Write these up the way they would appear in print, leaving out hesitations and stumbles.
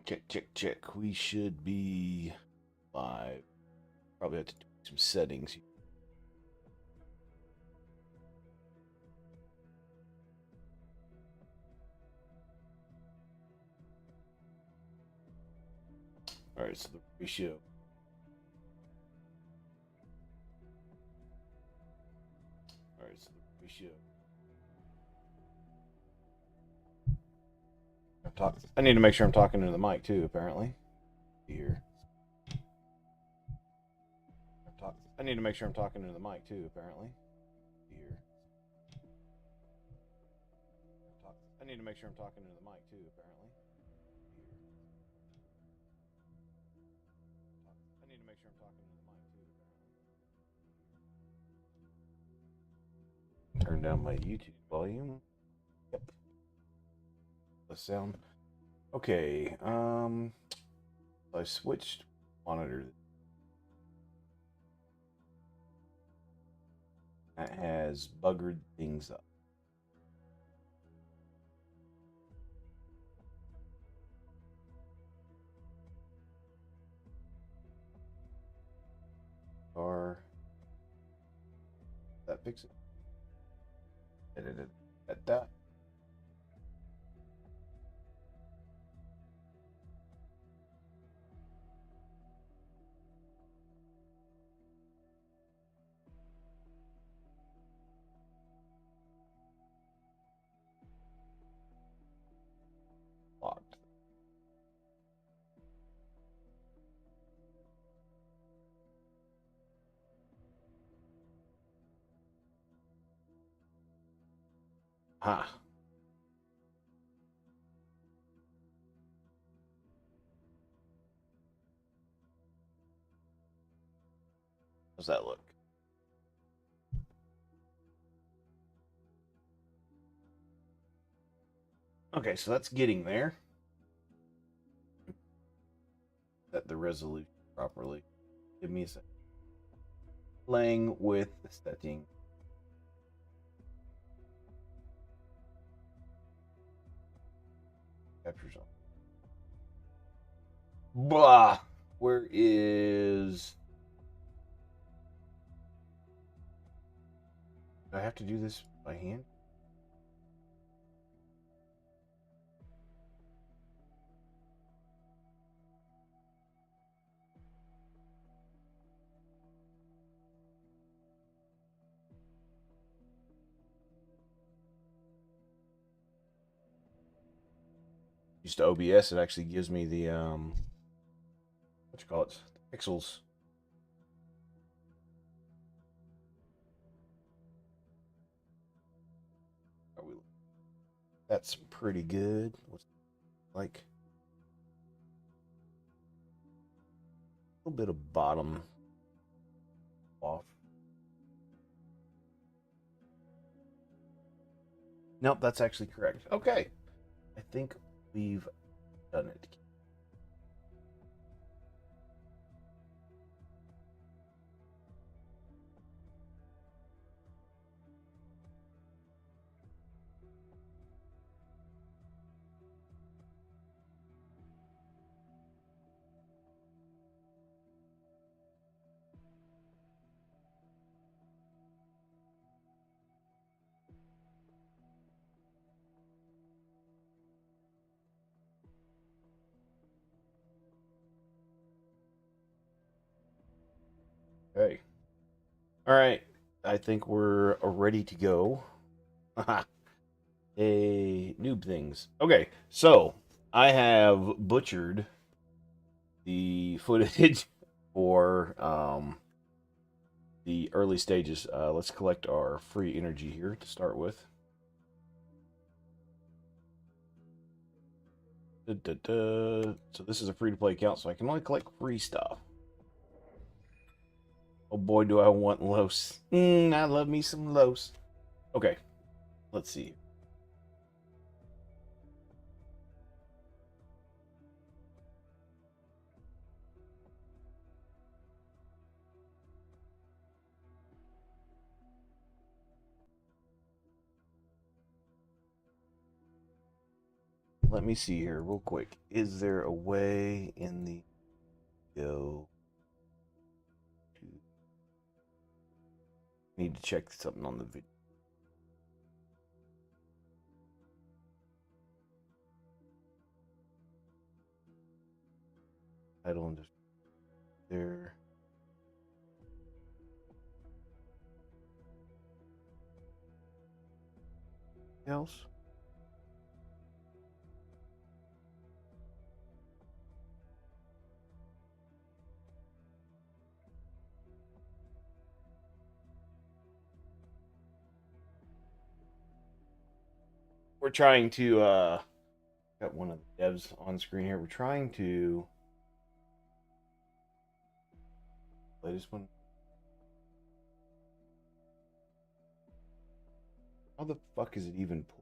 Check, check, check. We should be live. Probably have to do some settings. All right, so the ratio. All right, so the ratio. I need to make sure I'm talking into the mic too. Apparently, here. I need to make sure I'm talking into the mic too. Apparently, here. I need to make sure I'm talking into the mic too. Apparently, here. I need to make sure I'm talking into the mic too. Apparently. Turn down my YouTube volume. Yep. The sound. Okay. I switched monitor that has buggered things up. Or that fix it. Edit at that. Locked. Ha. How's that look? Okay, so that's getting there. Set the resolution properly. Give me a second. Playing with the setting. Capture zone. Blah. Where is? Do I have to do this by hand? Used to OBS, it actually gives me the what you call it, pixels. That's pretty good. What's like a little bit of bottom off. Nope, that's actually correct. Okay. I think we've done it. Okay. All right. I think we're ready to go. A noob things. Okay. So I have butchered the footage for the early stages. Let's collect our free energy here to start with. Da, da, da. So this is a free to play account, so I can only collect free stuff. Oh boy, do I want Los. I love me some Los. Okay, let's see. let me see here real quick. Is there a way in the video to... Need to check something on the video. Title and just there. Else? We're trying to got one of the devs on screen here. We're trying to latest one. How the fuck is it even pulled?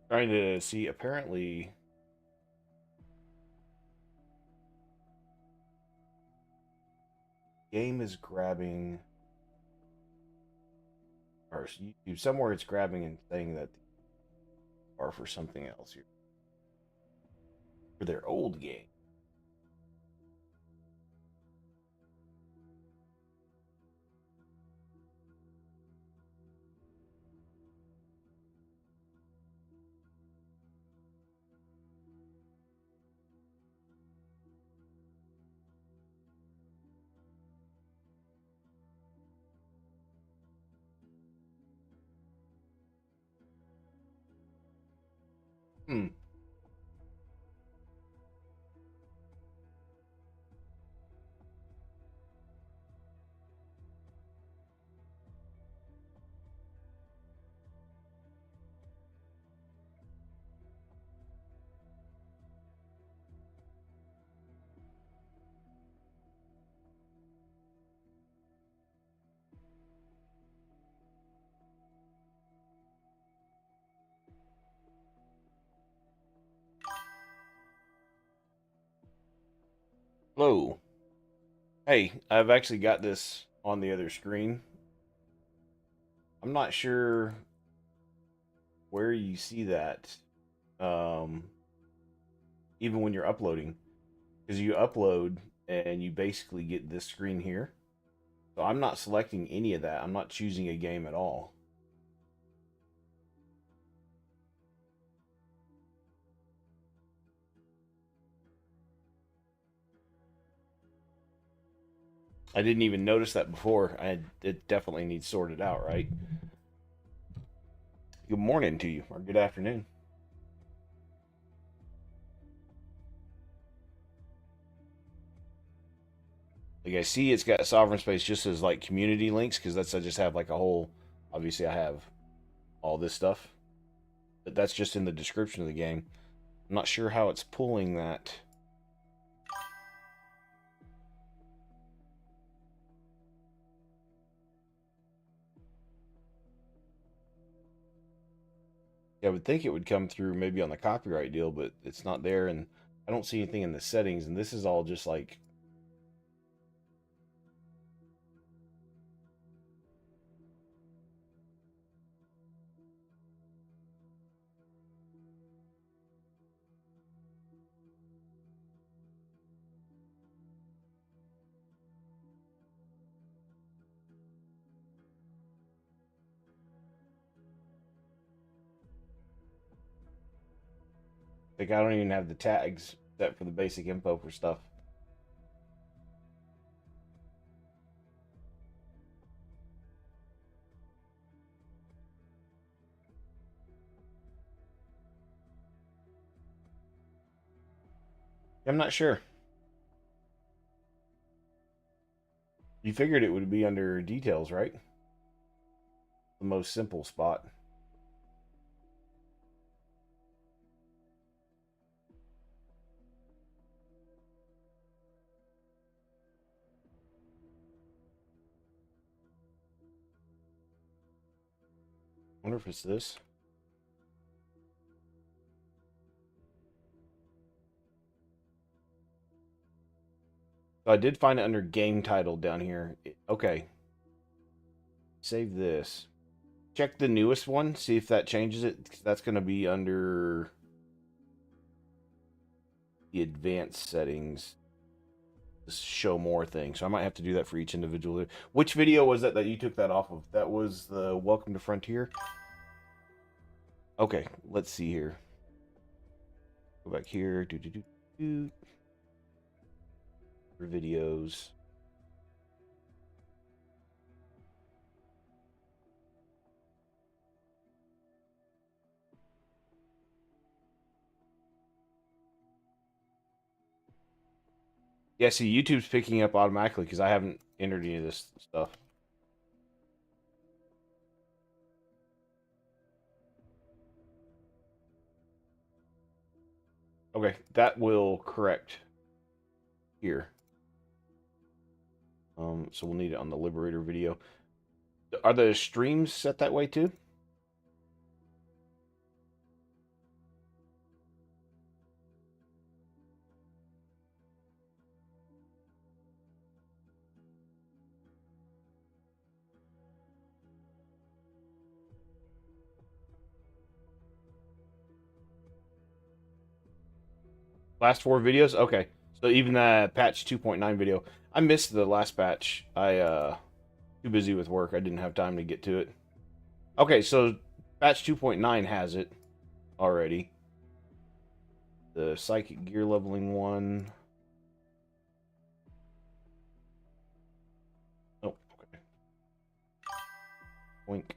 Trying to see, apparently game is grabbing, or YouTube somewhere it's grabbing and saying that are for something else here. For their old game. Hmm. Hello. Hey, I've actually got this on the other screen. I'm not sure where you see that, um, even when you're uploading, because you upload and you basically get this screen here. So I'm not selecting any of that. I'm not choosing a game at all. I didn't even notice that before. It definitely needs sorted out, right? Good morning to you, or good afternoon. Like I see, it's got Sovereign Space just as like community links because that's I just have like a whole. Obviously, I have all this stuff, but that's just in the description of the game. I'm not sure how it's pulling that. Yeah, I would think it would come through maybe on the copyright deal, but it's not there, and I don't see anything in the settings, and this is all just like I don't even have the tags set for the basic info for stuff. I'm not sure. You figured it would be under details, right? The most simple spot. Wonder if it's this. So I did find it under game title down here. Okay. Save this. Check the newest one. See if that changes it. That's going to be under the advanced settings. Show more things. So I might have to do that for each individual. Which video was that you took that off of? That was the Welcome to Frontier. Okay, let's see here. Go back here. For videos. Yeah, see, YouTube's picking up automatically because I haven't entered any of this stuff. Okay, that will correct here. So we'll need it on the Liberator video. Are the streams set that way too? Last 4 videos? Okay. So even that patch 2.9 video. I missed the last patch. I too busy with work. I didn't have time to get to it. Okay, so patch 2.9 has it already. The psychic gear leveling one. Oh, okay. Wink.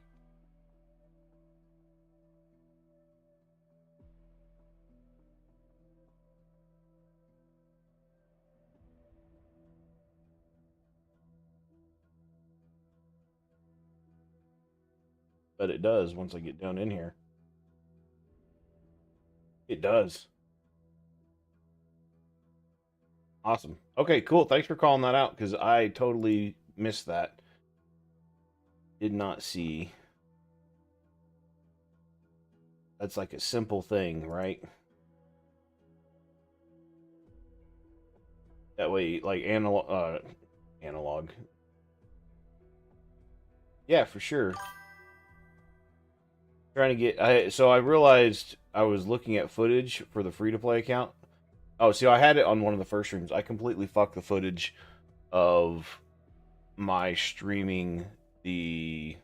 But it does once I get down in here. It does. Awesome. Okay, cool. Thanks for calling that out because I totally missed that. Did not see. That's like a simple thing, right? That way, like analog. Yeah, for sure. Trying to get. So I realized I was looking at footage for the free to play account. Oh, see, I had it on one of the first streams. I completely fucked the footage of my streaming the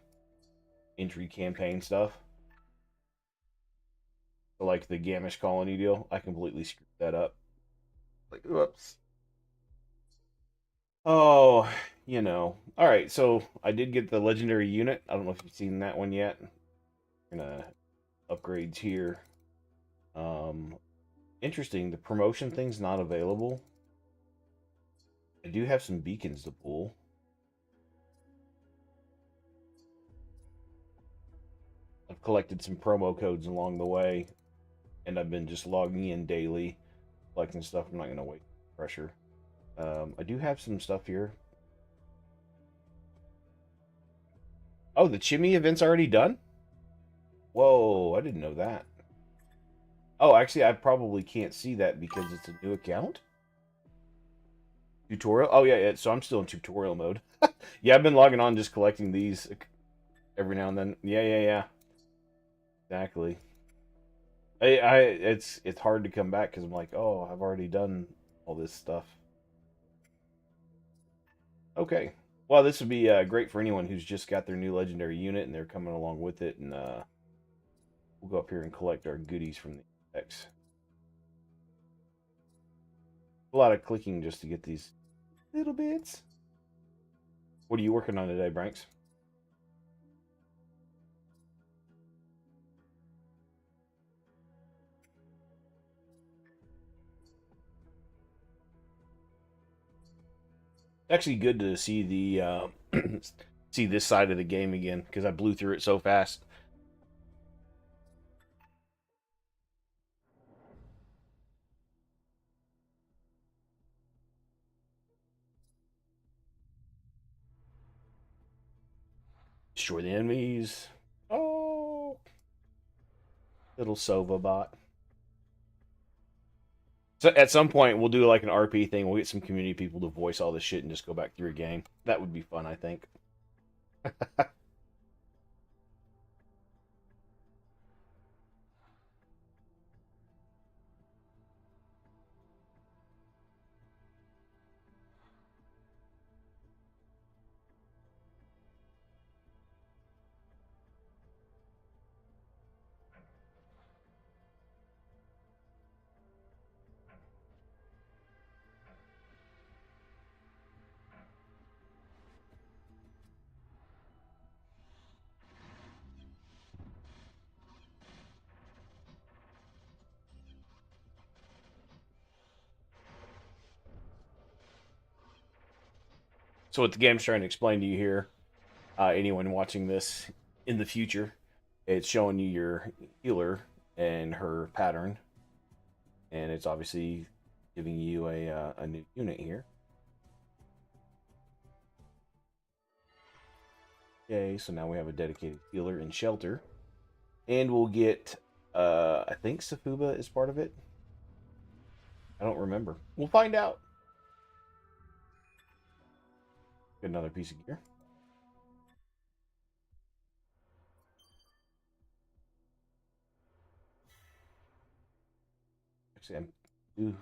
entry campaign stuff. So like the Gamish colony deal. I completely screwed that up. Like, whoops. Oh, you know. All right, so I did get the legendary unit. I don't know if you've seen that one yet. Gonna upgrades here. Um, interesting. The promotion thing's not available. I do have some beacons to pull. I've collected some promo codes along the way, and I've been just logging in daily, collecting stuff. I'm not gonna wait pressure. I do have some stuff here. Oh, the Chimmy event's already done? Whoa, I didn't know that. Oh, actually, I probably can't see that because it's a new account. Tutorial? Oh, yeah, yeah. So I'm still in tutorial mode. Yeah, I've been logging on just collecting these every now and then. Yeah, yeah, yeah. Exactly. It's hard to come back because I'm like, oh, I've already done all this stuff. Okay. Well, this would be great for anyone who's just got their new legendary unit and they're coming along with it, and we'll go up here and collect our goodies from the X. A lot of clicking just to get these little bits. What are you working on today, Branks? Actually, good to see the see this side of the game again because I blew through it so fast. Destroy the enemies. Oh, little Sova bot. So at some point we'll do like an RP thing. We'll get some community people to voice all this shit and just go back through a game. That would be fun, I think. So what the game's trying to explain to you here, anyone watching this in the future, it's showing you your healer and her pattern, and it's obviously giving you a new unit here. Okay, so now we have a dedicated healer and shelter, and we'll get I think Safuba is part of it. I don't remember. We'll find out. Get another piece of gear. Actually, ooh,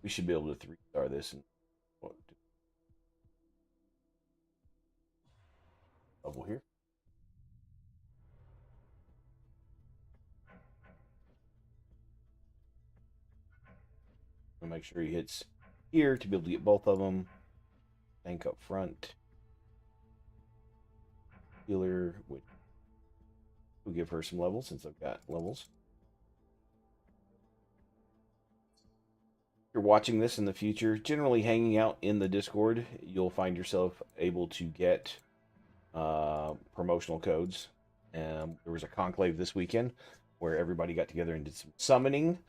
we should be able to 3-star this and what, level here. We'll make sure he hits here to be able to get both of them. Tank up front. Healer, which will give her some levels since I've got levels. If you're watching this in the future, generally hanging out in the Discord, you'll find yourself able to get promotional codes. There was a conclave this weekend where everybody got together and did some summoning.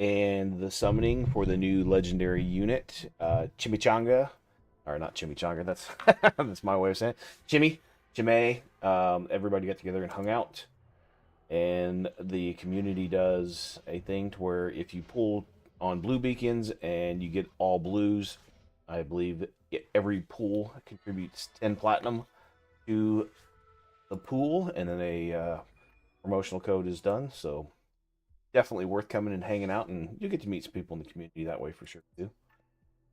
And the summoning for the new legendary unit, Chimichanga, or not Chimichanga, that's that's my way of saying it. Chime, everybody got together and hung out. And the community does a thing to where if you pull on blue beacons and you get all blues, I believe every pool contributes 10 platinum to the pool, and then a promotional code is done. So definitely worth coming and hanging out, and you get to meet some people in the community that way for sure too.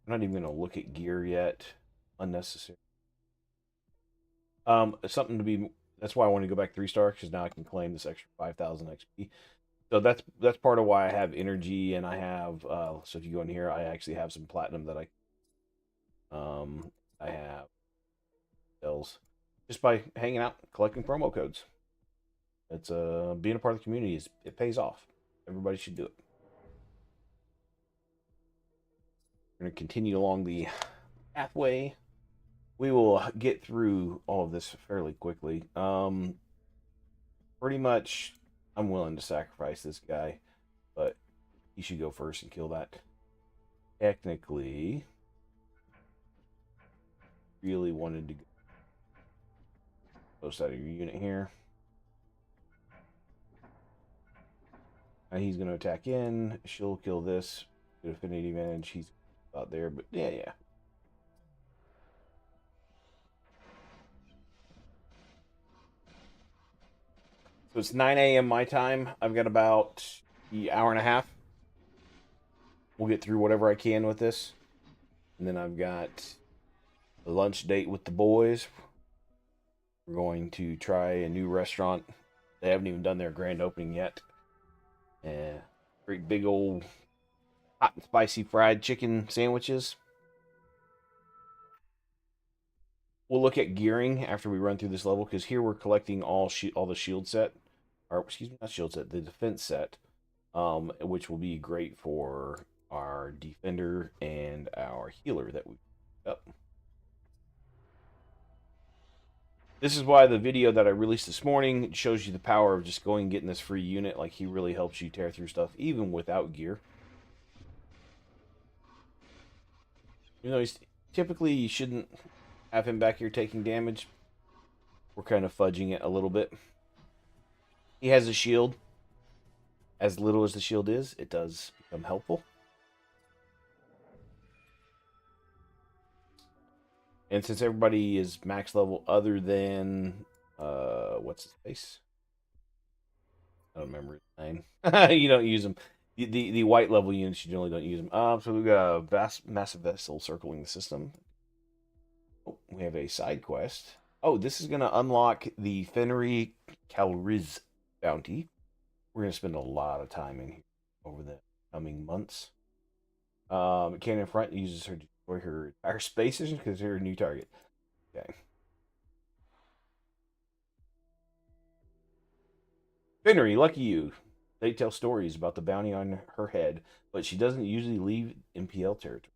I'm not even going to look at gear yet. Unnecessary. Something to be. That's why I want to go back 3-star because now I can claim this extra 5,000 XP. So that's part of why I have energy and I have. So if you go in here, I actually have some platinum that I have bells just by hanging out, collecting promo codes. It's being a part of the community it pays off. Everybody should do it. We're going to continue along the pathway. We will get through all of this fairly quickly. Pretty much, I'm willing to sacrifice this guy, but he should go first and kill that. Technically, really wanted to go post out of your unit here. And he's going to attack in. She'll kill this. Good affinity advantage. He's out there, but yeah. So it's 9 a.m. my time. I've got about an hour and a half. We'll get through whatever I can with this. And then I've got a lunch date with the boys. We're going to try a new restaurant. They haven't even done their grand opening yet. Great big old hot and spicy fried chicken sandwiches. We'll look at gearing after we run through this level because here we're collecting all the shield set, or excuse me, not shield set, the defense set, which will be great for our defender, and our healer that we picked up. This is why the video that I released this morning shows you the power of just going and getting this free unit. Like, he really helps you tear through stuff, even without gear. You know, typically you shouldn't have him back here taking damage. We're kind of fudging it a little bit. He has a shield. As little as the shield is, it does become helpful. And since everybody is max level other than, what's his face? I don't remember his name. You don't use them. The white level units, you generally don't use them. So we've got a massive vessel circling the system. Oh, we have a side quest. Oh, this is going to unlock the Fenry Calriz bounty. We're going to spend a lot of time in here over the coming months. Cannon Front uses her to destroy her entire space station because they're a new target. Okay. Fenry, lucky you. They tell stories about the bounty on her head, but she doesn't usually leave MPL territory.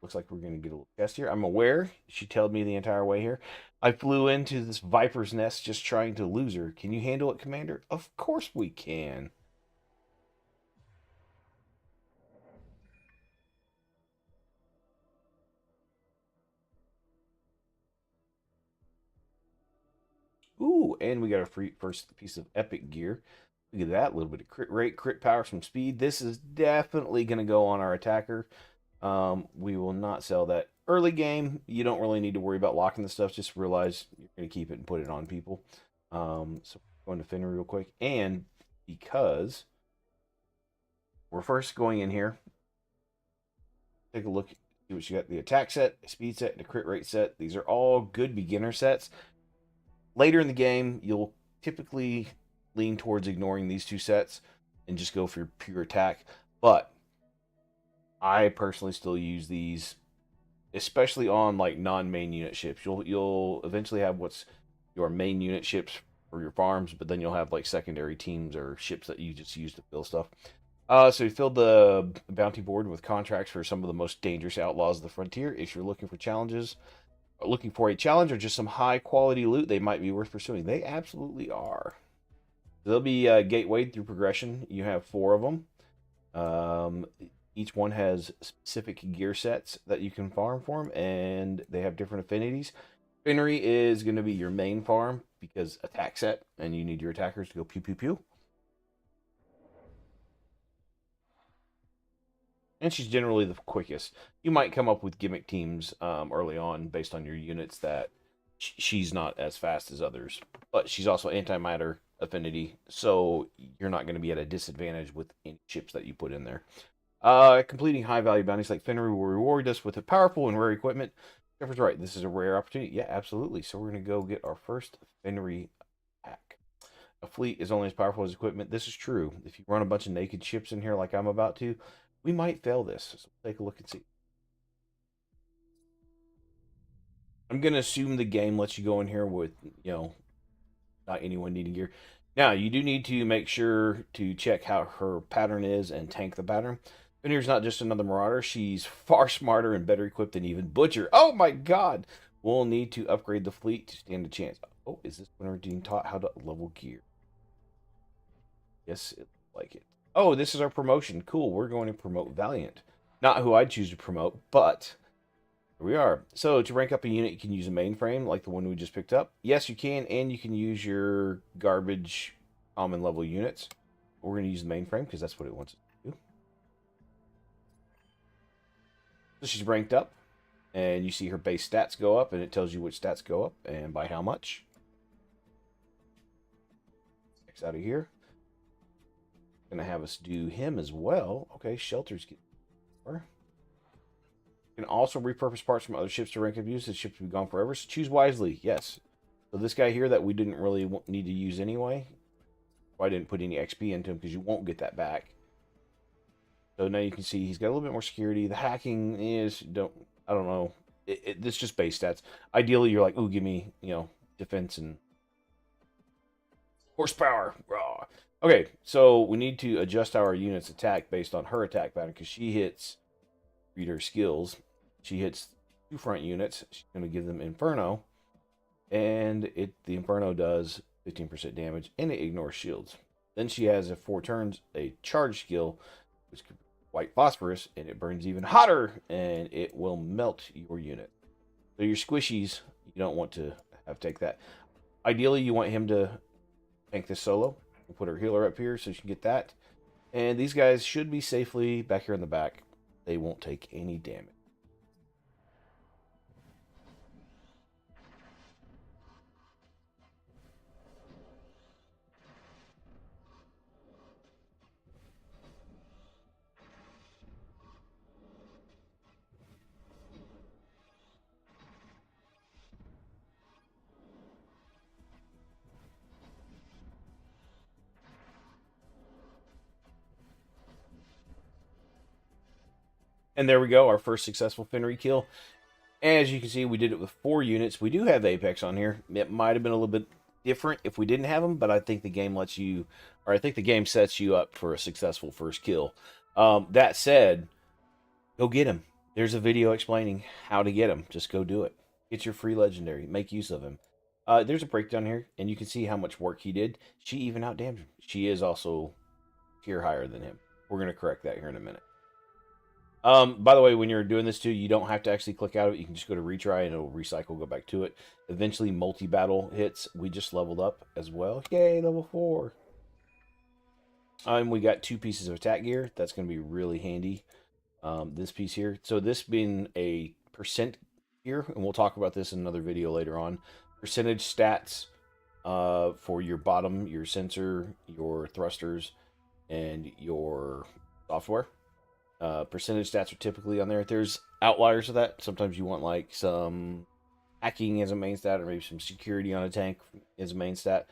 Looks like we're going to get a little test here. I'm aware. She told me the entire way here. I flew into this viper's nest just trying to lose her. Can you handle it, Commander? Of course we can. Ooh, and we got our first piece of epic gear. Look at that, a little bit of crit rate, crit power, some speed. This is definitely going to go on our attacker. We will not sell that early game. You don't really need to worry about locking the stuff. Just realize you're going to keep it and put it on people. So going to Fenrir real quick. And because we're first going in here, take a look, see what you got. The attack set, the speed set, and the crit rate set. These are all good beginner sets. Later in the game, you'll typically lean towards ignoring these two sets and just go for pure attack. But I personally still use these, especially on like non-main unit ships. You'll eventually have what's your main unit ships for your farms, but then you'll have like secondary teams or ships that you just use to fill stuff. So we filled the bounty board with contracts for some of the most dangerous outlaws of the frontier. If you're looking for challenges, looking for a challenge or just some high quality loot, they might be worth pursuing. They absolutely are. They'll be gatewayed through progression. You have 4 of them. Each one has specific gear sets that you can farm for them, and they have different affinities. Fenry is going to be your main farm because attack set, and you need your attackers to go pew pew pew. And she's generally the quickest. You might come up with gimmick teams early on based on your units that she's not as fast as others. But she's also antimatter affinity, so you're not going to be at a disadvantage with any chips that you put in there. Completing high value bounties like Fenrir will reward us with a powerful and rare equipment. Jeffrey's right. This is a rare opportunity. Yeah, absolutely. So we're going to go get our first Fenrir pack. A fleet is only as powerful as equipment. This is true. If you run a bunch of naked ships in here like I'm about to, we might fail this. So take a look and see. I'm going to assume the game lets you go in here with, not anyone needing gear. Now, you do need to make sure to check how her pattern is and tank the pattern. Fenrir's not just another marauder. She's far smarter and better equipped than even Butcher. Oh my god! We'll need to upgrade the fleet to stand a chance. Oh, is this when we're being taught how to level gear? Yes, it looks like it. Oh, this is our promotion. Cool, we're going to promote Valiant. Not who I'd choose to promote, but here we are. So to rank up a unit, you can use a mainframe like the one we just picked up. Yes, you can, and you can use your garbage common level units. We're going to use the mainframe because that's what it wants to do. So she's ranked up, and you see her base stats go up, and it tells you which stats go up and by how much. X out of here. Going to have us do him as well. Okay, shelters get more. You can also repurpose parts from other ships to rank up use. The ships will be gone forever, so choose wisely. Yes. So this guy here that we didn't really need to use anyway, I didn't put any XP into him because you won't get that back. So now you can see he's got a little bit more security. The hacking is, I don't know. This is just base stats. Ideally, you're like, ooh, give me, defense and Horsepower. Raw. Okay, so we need to adjust our unit's attack based on her attack pattern because she hits, read her skills. She hits 2 front units. She's going to give them Inferno, and the Inferno does 15% damage, and it ignores shields. Then she has, at 4 turns, a charge skill, which is white phosphorus, and it burns even hotter, and it will melt your unit. So your squishies, you don't want to have take that. Ideally, you want him to tank this solo. We'll put our healer up here so she can get that. And these guys should be safely back here in the back. They won't take any damage. And there we go, our first successful Fenry kill. As you can see, we did it with 4 units. We do have Apex on here. It might have been a little bit different if we didn't have them, but I think the game lets you, or I think the game sets you up for a successful first kill. That said, go get him. There's a video explaining how to get him. Just go do it. Get your free legendary. Make use of him. There's a breakdown here, and you can see how much work he did. She even outdamaged him. She is also tier higher than him. We're going to correct that here in a minute. By the way, when you're doing this too, you don't have to actually click out of it. You can just go to retry and it'll recycle, go back to it. Eventually, multi-battle hits. We just leveled up as well. Yay, level 4. We got 2 pieces of attack gear. That's going to be really handy. This piece here. So this being a percent gear, and we'll talk about this in another video later on. Percentage stats for your bottom, your sensor, your thrusters, and your software. Percentage stats are typically on there. There's outliers of that. Sometimes you want like some hacking as a main stat, or maybe some security on a tank as a main stat,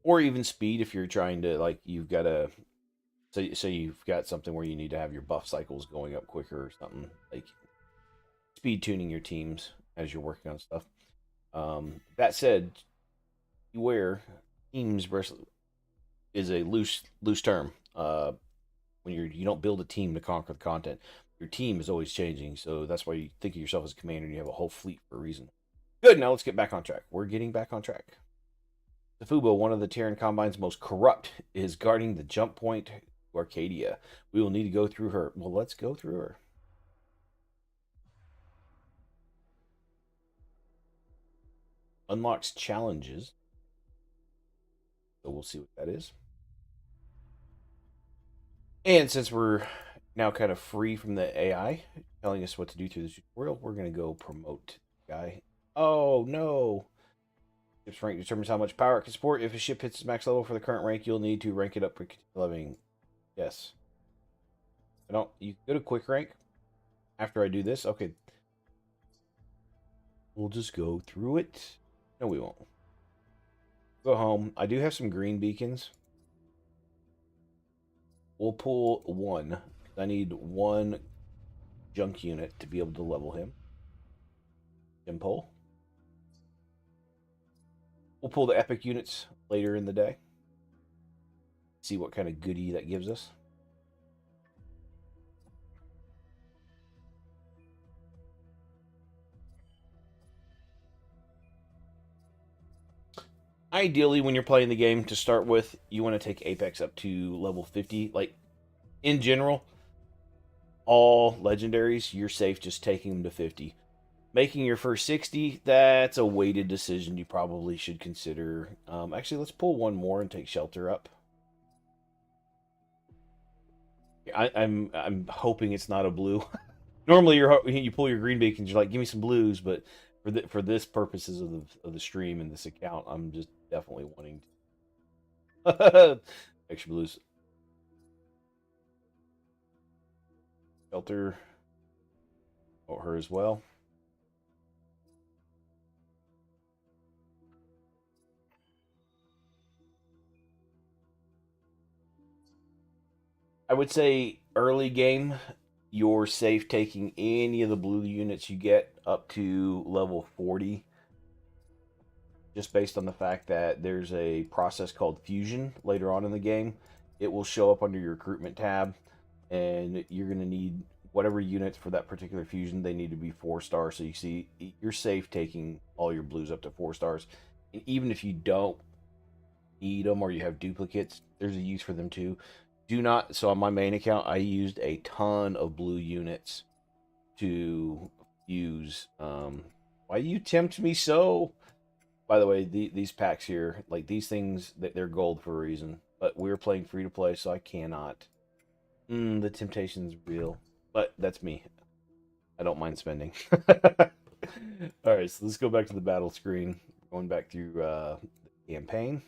or even speed if you're trying to, like, you've got a, so you've got something where you need to have your buff cycles going up quicker or something, like speed tuning your teams as you're working on stuff. That said, beware, teams is a loose term. When you don't build a team to conquer the content, your team is always changing. So that's why you think of yourself as a commander and you have a whole fleet for a reason. Good, now let's get back on track. We're getting back on track. Zafubo, one of the Terran Combine's most corrupt, is guarding the jump point to Arcadia. We will need to go through her. Well, let's go through her. Unlocks challenges. So we'll see what that is. And since we're now kind of free from the AI telling us what to do through the tutorial, we're going to go promote the guy. Oh, no. Ship's rank determines how much power it can support. If a ship hits its max level for the current rank, you'll need to rank it up for leveling. Yes. You go to quick rank after I do this. Okay. We'll just go through it. No, we won't. Go home. I do have some green beacons. We'll pull 1. I need 1 junk unit to be able to level him. Gem pull. We'll pull the epic units later in the day. See what kind of goodie that gives us. Ideally, when you're playing the game to start with, you want to take Apex up to level 50. Like, in general, all legendaries, you're safe just taking them to 50. Making your first 60, that's a weighted decision you probably should consider. Actually, let's pull 1 more and take Shelter up. I'm hoping it's not a blue. Normally, you pull your green beacons, you're like, give me some blues, but for this purposes of the stream and this account, I'm just definitely wanting extra blues. Shelter. Oh, her as well. I would say early game, you're safe taking any of the blue units you get up to level 40. just based on the fact that there's a process called fusion later on in the game. It will show up under your recruitment tab, and you're going to need whatever units for that particular fusion. They need to be 4 stars. So you see, you're safe taking all your blues up to 4 stars. And even if you don't need them or you have duplicates, there's a use for them too. Do not. So on my main account, I used a ton of blue units to use. Why you tempt me so? By the way, these packs here, like these things, they're gold for a reason. But we're playing free to play, so I cannot. The temptation's real, but that's me. I don't mind spending. All right, so let's go back to the battle screen. Going back through the campaign.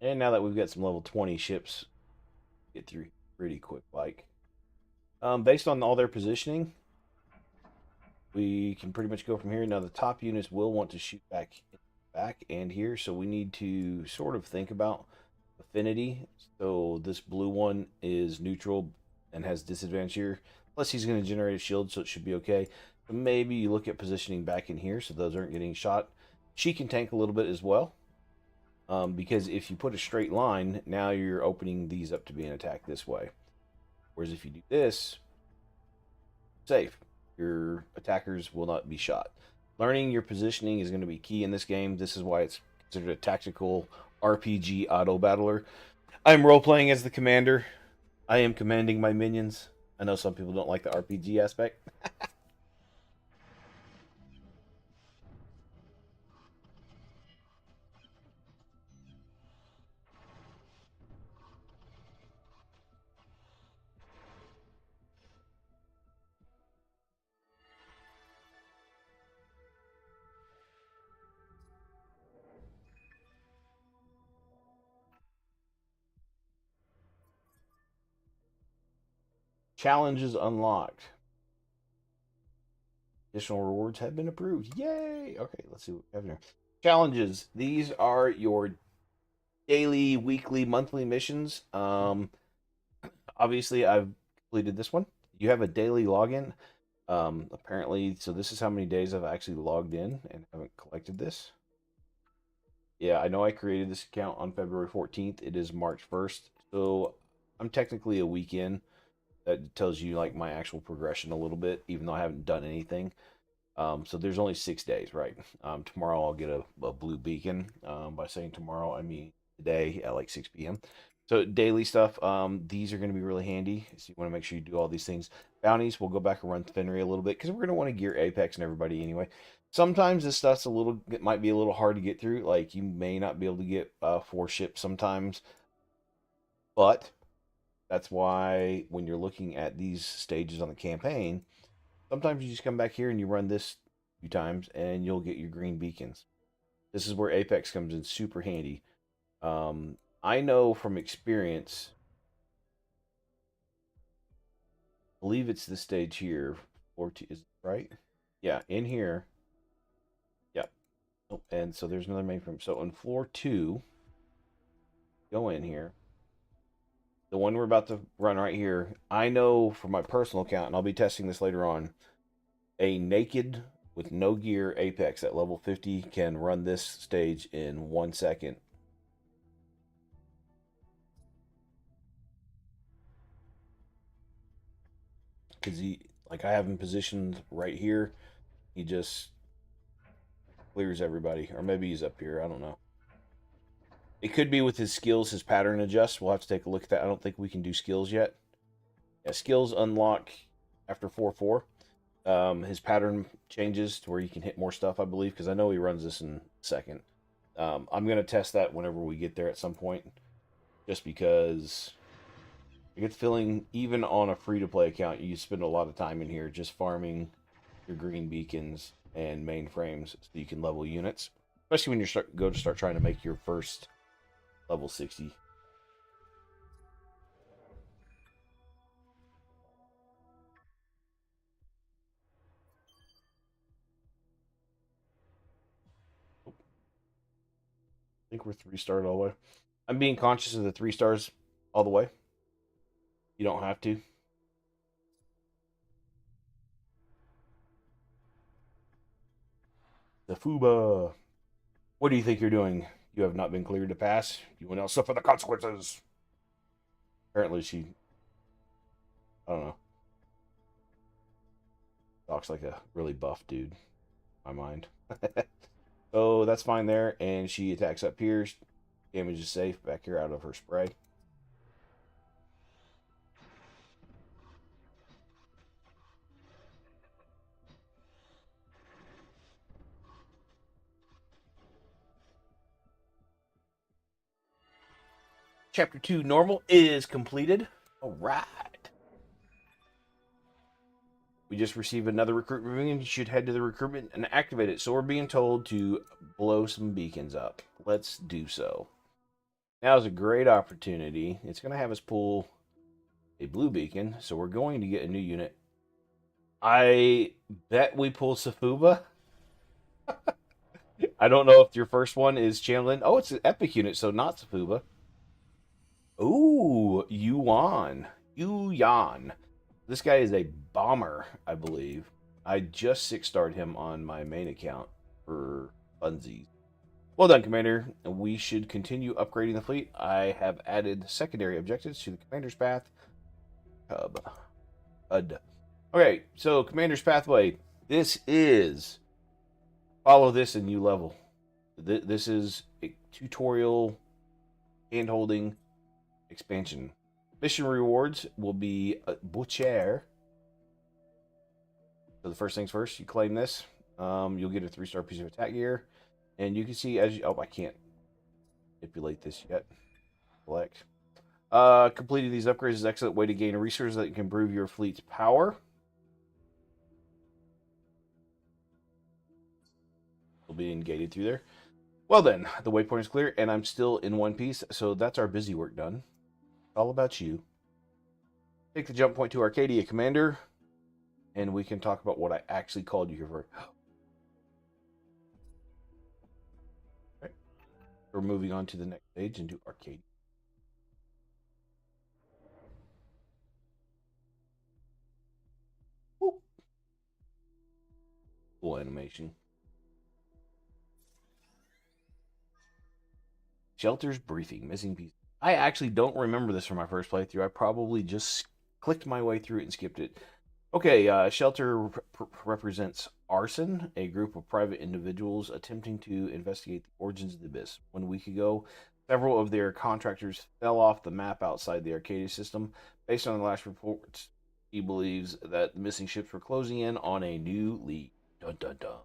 And now that we've got some level 20 ships, get through pretty quick. Like, based on all their positioning, we can pretty much go from here. Now the top units will want to shoot back and here, so we need to sort of think about affinity. So this blue one is neutral and has disadvantage here. Plus he's going to generate a shield, so it should be okay. But maybe you look at positioning back in here so those aren't getting shot. She can tank a little bit as well. Because if you put a straight line, now you're opening these up to being attacked this way. Whereas if you do this, safe. Your attackers will not be shot. Learning your positioning is going to be key in this game. This is why it's considered a tactical RPG auto battler. I'm role playing as the commander. I am commanding my minions. I know some people don't like the RPG aspect. Challenges unlocked. Additional rewards have been approved. Yay! Okay, let's see what we have here. Challenges. These are your daily, weekly, monthly missions. Obviously, I've completed this one. You have a daily login. Apparently, so this is how many days I've actually logged in and haven't collected this. Yeah, I know I created this account on February 14th. It is March 1st. So I'm technically a week in. That tells you like my actual progression a little bit, even though I haven't done anything. So there's only 6 days, right? Tomorrow I'll get a blue beacon. By saying tomorrow, I mean today at like 6 p.m. So daily stuff. These are going to be really handy. So you want to make sure you do all these things. Bounties, we'll go back and run Fenrir a little bit because we're going to want to gear Apex and everybody anyway. Sometimes this stuff's it might be a little hard to get through. Like you may not be able to get 4 ships sometimes, but that's why when you're looking at these stages on the campaign, sometimes you just come back here and you run this a few times and you'll get your green beacons. This is where Apex comes in super handy. I know from experience, I believe it's this stage here. 14 is right? Yeah, in here. Yep. Oh, and so there's another mainframe. So on floor 2, go in here. The one we're about to run right here, I know from my personal account, and I'll be testing this later on, a naked with no gear Apex at level 50 can run this stage in 1 second. Because I have him positioned right here. He just clears everybody. Or maybe he's up here. I don't know. It could be with his skills, his pattern adjusts. We'll have to take a look at that. I don't think we can do skills yet. Yeah, skills unlock after 4-4. His pattern changes to where you can hit more stuff, I believe, because I know he runs this in a second. I'm going to test that whenever we get there at some point, just because I get the feeling, even on a free-to-play account, you spend a lot of time in here just farming your green beacons and mainframes so you can level units, especially when you start trying to make your first level 60. I think we're 3-starred all the way. I'm being conscious of the 3 stars all the way. You don't have to. Safuba. What do you think you're doing? You have not been cleared to pass. You will now suffer the consequences. Apparently she, I don't know, talks like a really buff dude, in my mind. So that's fine there. And she attacks up here. Damage is safe. Back here out of her spray. Chapter 2 normal is completed. All right. We just received another recruitment beacon. You should head to the recruitment and activate it. So we're being told to blow some beacons up. Let's do so. Now is a great opportunity. It's going to have us pull a blue beacon. So we're going to get a new unit. I bet we pull Safuba. I don't know if your first one is Chamberlain. Oh, it's an epic unit, so not Safuba. Ooh, Yuan. Yuan. This guy is a bomber, I believe. I just 6-starred him on my main account for funsies. Well done, Commander. We should continue upgrading the fleet. I have added secondary objectives to the Commander's Path. Okay, so Commander's Pathway. This is... Follow this and you level. This is a tutorial hand-holding expansion. Mission rewards will be Butcher. So the first things first, you claim this. You'll get a 3-star piece of attack gear. And you can see as you... Oh, I can't manipulate this yet. Select. Completing these upgrades is an excellent way to gain a resource that can improve your fleet's power. Will be gated through there. Well then, the waypoint is clear, and I'm still in one piece, so that's our busy work done. All about you. Take the jump point to Arcadia, Commander, and we can talk about what I actually called you here for. Okay. We're moving on to the next stage into Arcadia. Whoop. Cool animation. Shelter's briefing, missing piece. I actually don't remember this from my first playthrough. I probably just clicked my way through it and skipped it. Okay, Shelter represents Arson, a group of private individuals attempting to investigate the origins of the Abyss. 1 week ago, several of their contractors fell off the map outside the Arcadia system. Based on the last reports, he believes that the missing ships were closing in on a new lead. Dun dun dun.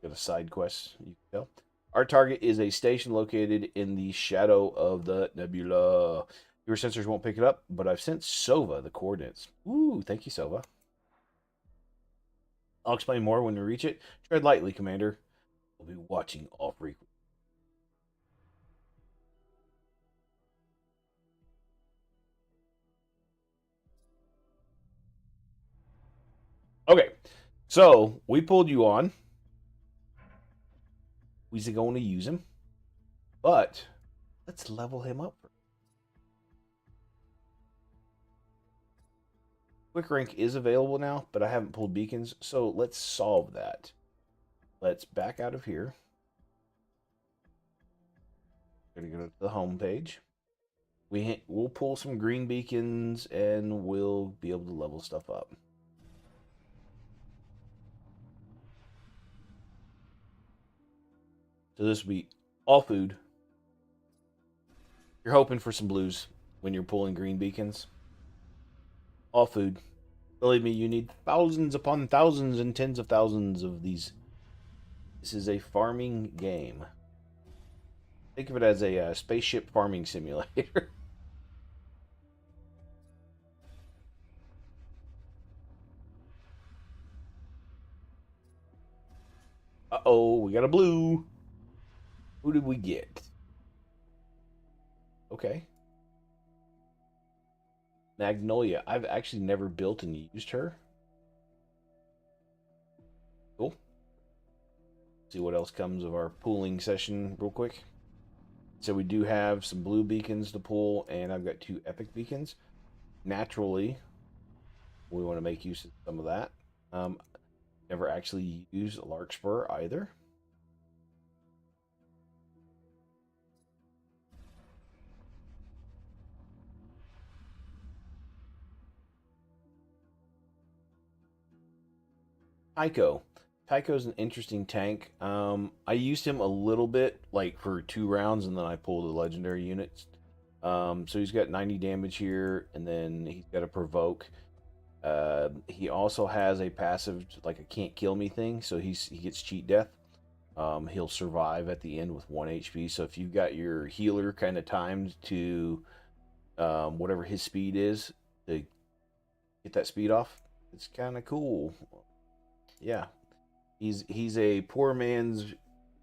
Got a side quest, you can tell. Our target is a station located in the shadow of the nebula. Your sensors won't pick it up, but I've sent Sova the coordinates. Ooh, thank you, Sova. I'll explain more when we reach it. Tread lightly, Commander. We'll be watching all frequently. Okay, so we pulled you on. We're going to use him, but let's level him up. Quick rank is available now, but I haven't pulled beacons, so let's solve that. Let's back out of here. We're going to go to the home page. We'll pull some green beacons, and we'll be able to level stuff up. So this will be all food. You're hoping for some blues when you're pulling green beacons. All food. Believe me, you need thousands upon thousands and tens of thousands of these. This is a farming game. Think of it as a spaceship farming simulator. Uh-oh, we got a blue. Who did we get? Okay. Magnolia. I've actually never built and used her. Cool. See what else comes of our pooling session real quick. So we do have some blue beacons to pull, and I've got 2 epic beacons. Naturally, we want to make use of some of that. Never actually used a Larkspur either. Tycho. Tycho's an interesting tank. I used him a little bit, like for 2 rounds, and then I pulled the legendary units. So he's got 90 damage here, and then he's got a provoke. He also has a passive, like a can't kill me thing, so he gets cheat death. He'll survive at the end with 1 HP. So if you've got your healer kind of timed to whatever his speed is to get that speed off, it's kind of cool. Yeah, he's a poor man's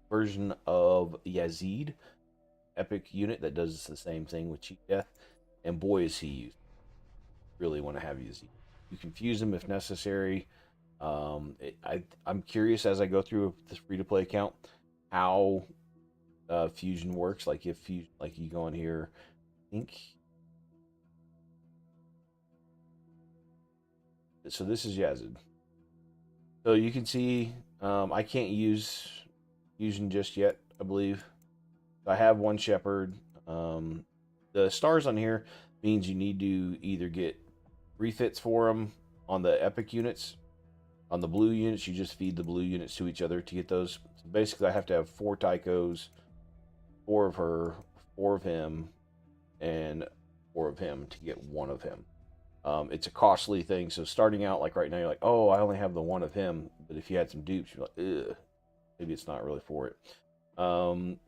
version of Yazid, epic unit that does the same thing with cheat death, and boy is he used. Really want to have Yazid. You confuse him if necessary. I'm curious as I go through this free to play account how fusion works. Like if you go in here, I think. So this is Yazid. So you can see I can't use fusion just yet, I believe. I have 1 shepherd. The stars on here means you need to either get refits for them on the epic units. On the blue units, you just feed the blue units to each other to get those. So basically, I have to have 4 Tychos, 4 of her, 4 of him, and 4 of him to get 1 of him. It's a costly thing, so starting out like right now, you're like, oh, I only have the 1 of him. But if you had some dupes, you're like, ugh, maybe it's not really for it.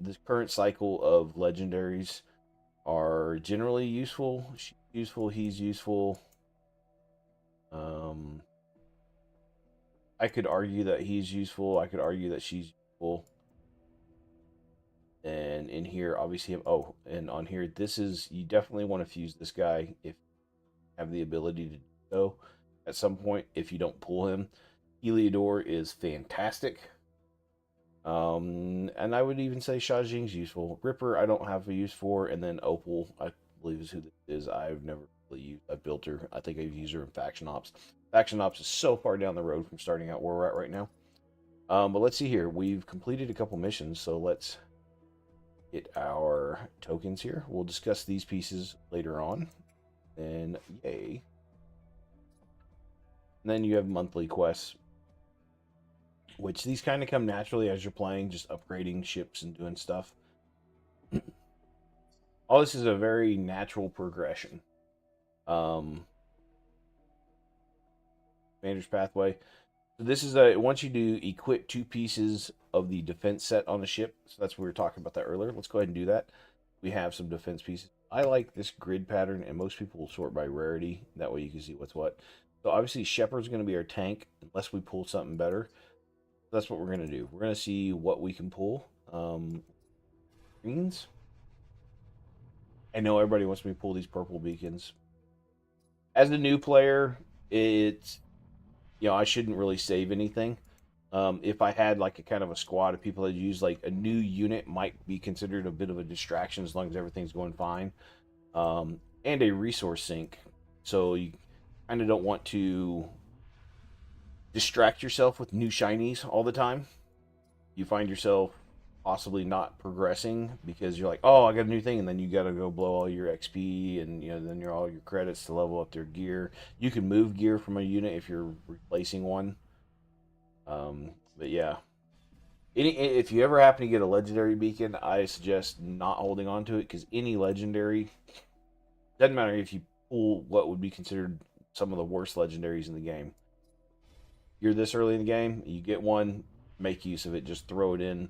This current cycle of legendaries are generally useful. She's useful, he's useful. I could argue that he's useful. I could argue that she's useful. And in here, obviously, oh, and on here, this is, you definitely want to fuse this guy if you have the ability to do so at some point if you don't pull him. Heliodor is fantastic. And I would even say Sha Jing's useful. Ripper, I don't have a use for, and then Opal, I believe is who this is. I've never really used. I built her. I think I've used her in Faction Ops. Faction Ops is so far down the road from starting out where we're at right now. But let's see here. We've completed a couple missions, so let's get our tokens here. We'll discuss these pieces later on. And yay. And then you have monthly quests, which these kind of come naturally as you're playing, just upgrading ships and doing stuff. All this is a very natural progression. Commander's Pathway. So this is once you do equip 2 pieces of the defense set on the ship. So that's what we were talking about that earlier. Let's go ahead and do that. We have some defense pieces. I like this grid pattern, and most people will sort by rarity. That way you can see what's what. So obviously Shepherd's going to be our tank unless we pull something better. That's what we're going to do. We're going to see what we can pull. Greens. I know everybody wants me to pull these purple beacons. As a new player, it's, I shouldn't really save anything. If I had like a kind of a squad of people that use, like a new unit might be considered a bit of a distraction as long as everything's going fine. And a resource sink. So you kind of don't want to distract yourself with new shinies all the time. You find yourself possibly not progressing because you're like, oh, I got a new thing, and then you got to go blow all your XP and then all your credits to level up their gear. You can move gear from a unit if you're replacing one. But yeah, if you ever happen to get a legendary beacon, I suggest not holding on to it because any legendary, doesn't matter if you pull what would be considered some of the worst legendaries in the game. You're this early in the game, you get one, make use of it, just throw it in.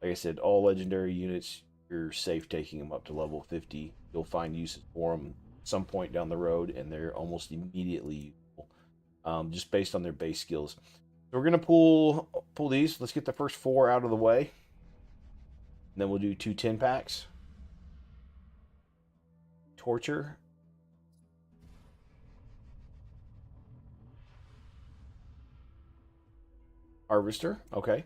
Like I said, all legendary units, you're safe taking them up to level 50. You'll find uses for them some point down the road, and they're almost immediately useful, just based on their base skills. So we're gonna pull these. Let's get the first 4 out of the way, and then we'll do 2 10-packs. Torture. Harvester. Okay.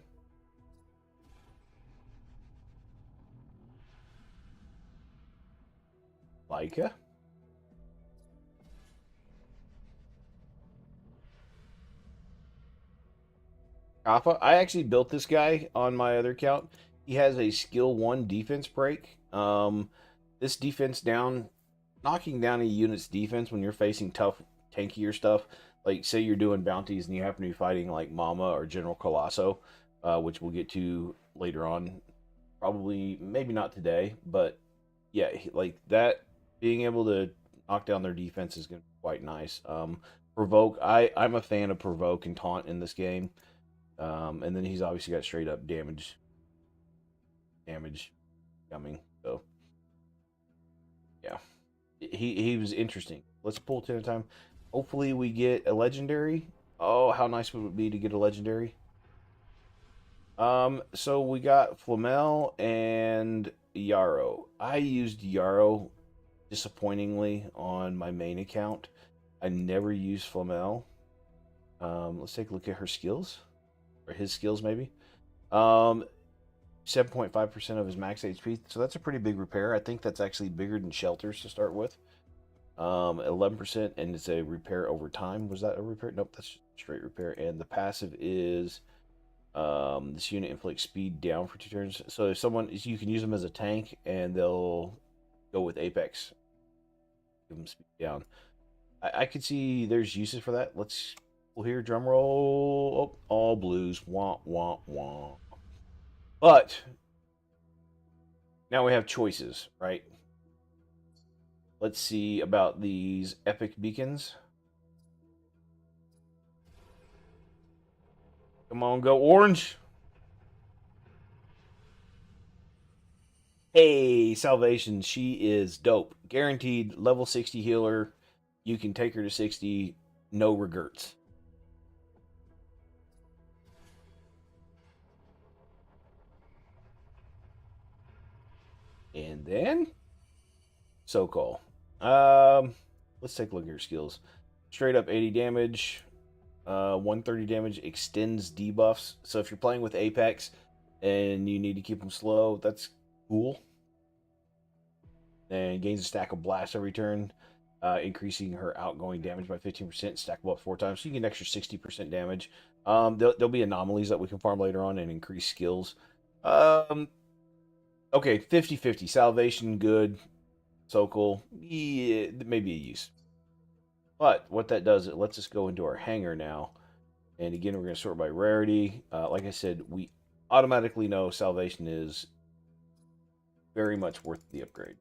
Taika. Kappa. I actually built this guy on my other account. He has a skill 1 defense break. This defense down, knocking down a unit's defense when you're facing tough, tankier stuff. Like, say you're doing bounties and you happen to be fighting like Mama or General Colosso, which we'll get to later on. Probably, maybe not today, but yeah, like that, being able to knock down their defense is going to be quite nice. Provoke, I'm a fan of Provoke and Taunt in this game. And then he's obviously got straight up damage coming. So yeah, he was interesting. Let's pull 10 at a time. Hopefully we get a legendary. Oh, how nice would it be to get a legendary? So we got Flamel and Yarrow. I used Yarrow disappointingly on my main account. I never used Flamel. Let's take a look at her skills. Or his skills, maybe. 7.5% of his max HP. So that's a pretty big repair. I think that's actually bigger than Shelters to start with. 11%, and it's a repair over time. Was that a repair? Nope, that's straight repair. And the passive is this unit inflicts speed down for 2 turns. So if someone, you can use them as a tank, and they'll go with Apex. Give them speed down. I could see there's uses for that. We'll hear drum roll. Oh, all blues. Wah, wah, wah. But now we have choices, right? Let's see about these epic beacons. Come on, go orange. Hey, Salvation. She is dope. Guaranteed level 60 healer. You can take her to 60. No regrets. And then Sokol. Let's take a look at your skills. Straight up 80 damage, 130 damage, extends debuffs. So if you're playing with Apex and you need to keep them slow, that's cool. And gains a stack of blast every turn, increasing her outgoing damage by 15%, stackable up 4 times. So you get an extra 60% damage. There'll be anomalies that we can farm later on and increase skills. Okay, 50-50. Salvation, good. Sokol, yeah, maybe a use. But what that does, it lets us go into our hangar now. And again, we're going to sort by rarity. Like I said, we automatically know Salvation is very much worth the upgrade.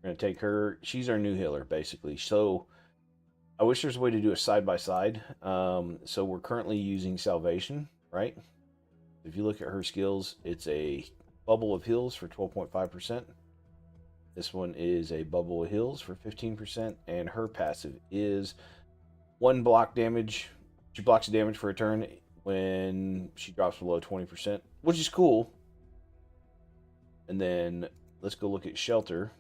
We're going to take her. She's our new healer, basically. So I wish there's a way to do a side-by-side. So we're currently using Salvation, right? If you look at her skills, it's a bubble of heals for 12.5%. This one is a bubble of heals for 15%, and her passive is 1 block damage. She blocks damage for a turn when she drops below 20%, which is cool. And then let's go look at Shelter.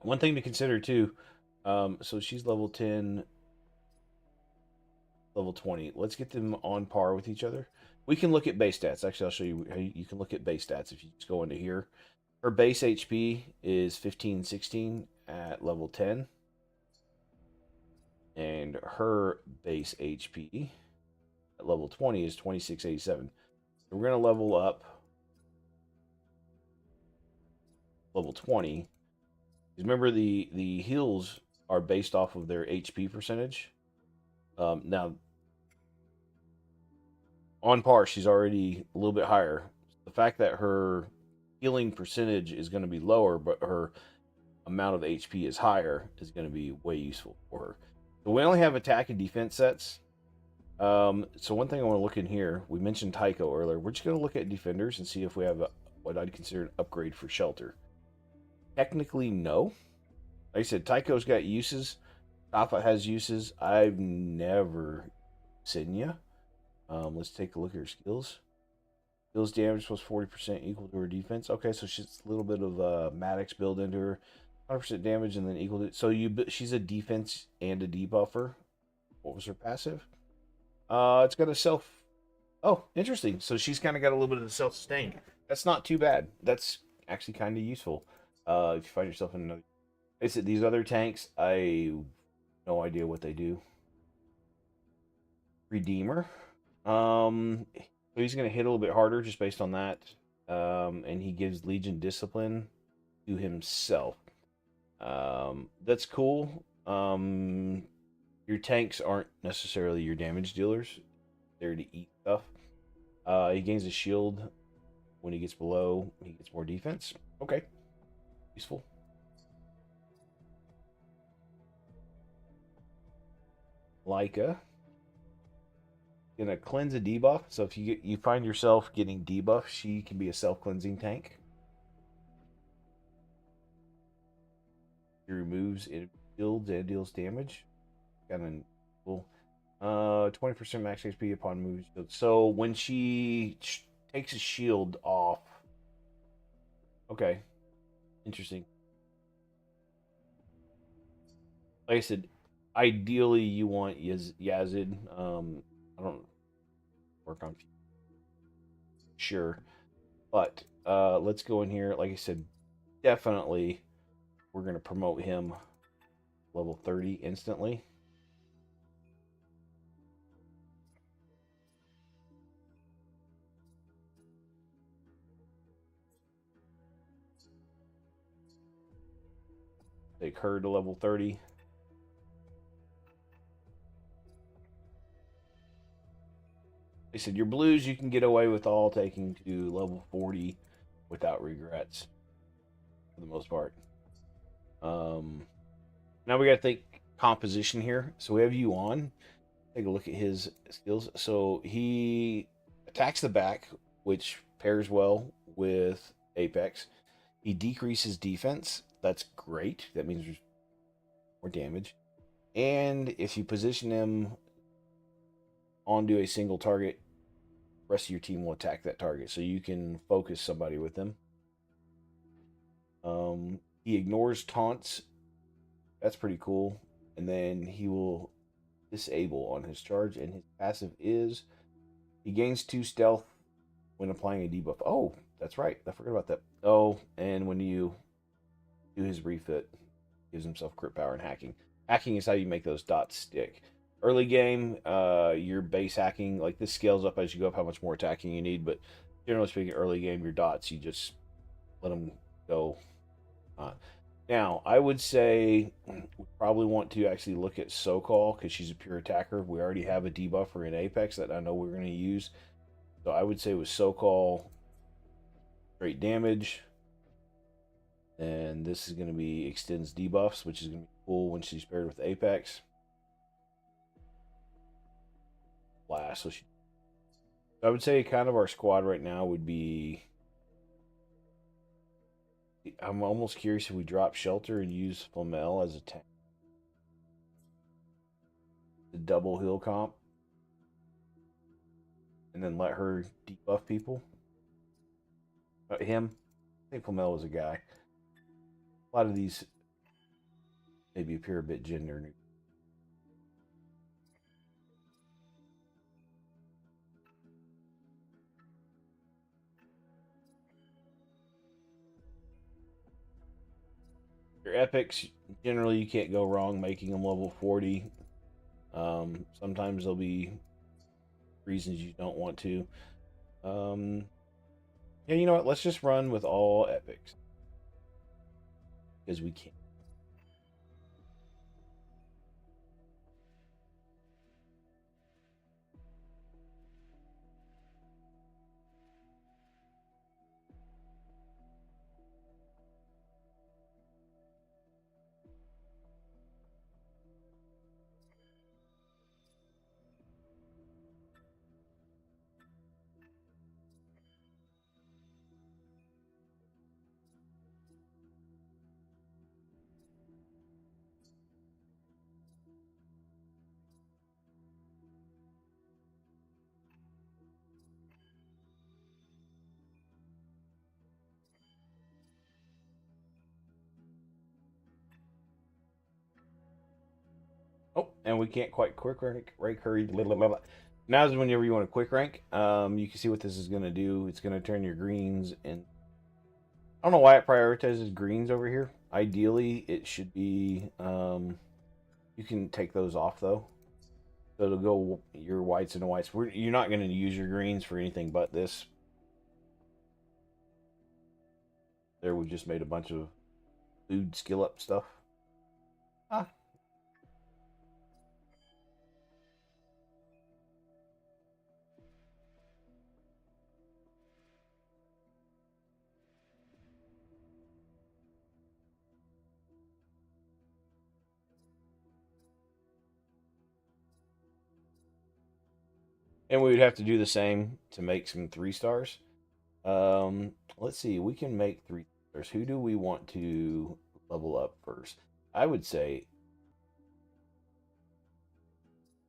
One thing to consider too, so she's level 10, level 20. Let's get them on par with each other. We can look at base stats. Actually, I'll show you how you can look at base stats if you just go into here. Her base HP is 1516 at level 10. And her base HP at level 20 is 2687. So we're going to level up level 20. Remember, the heals are based off of their HP percentage. Now, on par, she's already a little bit higher. The fact that her healing percentage is going to be lower, but her amount of HP is higher, is going to be way useful for her. So we only have attack and defense sets. So one thing I want to look in here, we mentioned Tycho earlier. We're just going to look at defenders and see if we have what I'd consider an upgrade for Shelter. Technically, no. Like I said, Tycho's got uses. Kappa has uses. I've never seen ya. Let's take a look at her skills. Skills damage plus 40% equal to her defense. Okay, so she's a little bit of Maddox build into her. 100% damage and then equal to... So she's a defense and a debuffer. What was her passive? It's got a self... Oh, interesting. So she's kind of got a little bit of self-sustain. That's not too bad. That's actually kind of useful. If you find yourself in another, I said these other tanks, I no idea what they do. Redeemer. So he's going to hit a little bit harder just based on that. And he gives Legion discipline to himself. That's cool. Your tanks aren't necessarily your damage dealers. They're to eat stuff. He gains a shield when he gets below. He gets more defense. Okay. Useful. Leica. Gonna cleanse a debuff. So if you find yourself getting debuff, she can be a self-cleansing tank. She removes it, builds and deals damage. Got an cool. 20% max HP upon moves. So when she takes a shield off. Okay. Interesting. Like I said, ideally you want Yazid. I don't work on sure. But let's go in here. Like I said, definitely we're gonna promote him level 30 instantly. Take her to level 30. They said your blues you can get away with all taking to level 40 without regrets for the most part. Now we got to think composition here. So we have Yuan. Take a look at his skills. So he attacks the back, which pairs well with Apex. He decreases defense. That's great. That means there's more damage. And if you position him onto a single target, the rest of your team will attack that target. So you can focus somebody with them. He ignores taunts. That's pretty cool. And then he will disable on his charge. And his passive is he gains 2 stealth when applying a debuff. Oh, that's right. I forgot about that. Oh, and when you do his refit, gives himself crit power and hacking. Hacking is how you make those dots stick. Early game, your base hacking, like this scales up as you go up how much more attacking you need, but generally speaking, early game, your dots, you just let them go. Now, I would say we probably want to actually look at SoCal because she's a pure attacker. We already have a debuffer in Apex that I know we're going to use. So I would say with SoCal, straight damage. And this is going to be extends debuffs, which is going to be cool when she's paired with Apex. Blast. So I would say kind of our squad right now would be. I'm almost curious if we drop Shelter and use Flamel as a tank. The double heal comp. And then let her debuff people. Him. I think Flamel was a guy. A lot of these maybe appear a bit gender neutral. Your epics, generally you can't go wrong making them level 40. Sometimes there'll be reasons you don't want to. Yeah, you know what? Let's just run with all epics. Because we can. Oh, and we can't quite quick rank hurry. Now is whenever you want to quick rank. You can see what this is going to do. It's going to turn your greens and I don't know why it prioritizes greens over here. Ideally, it should be, you can take those off though. So it'll go your whites and whites. You're not going to use your greens for anything but this. There, we just made a bunch of food skill up stuff. Ah. And we would have to do the same to make some 3 stars. Let's see. We can make 3 stars. Who do we want to level up first? I would say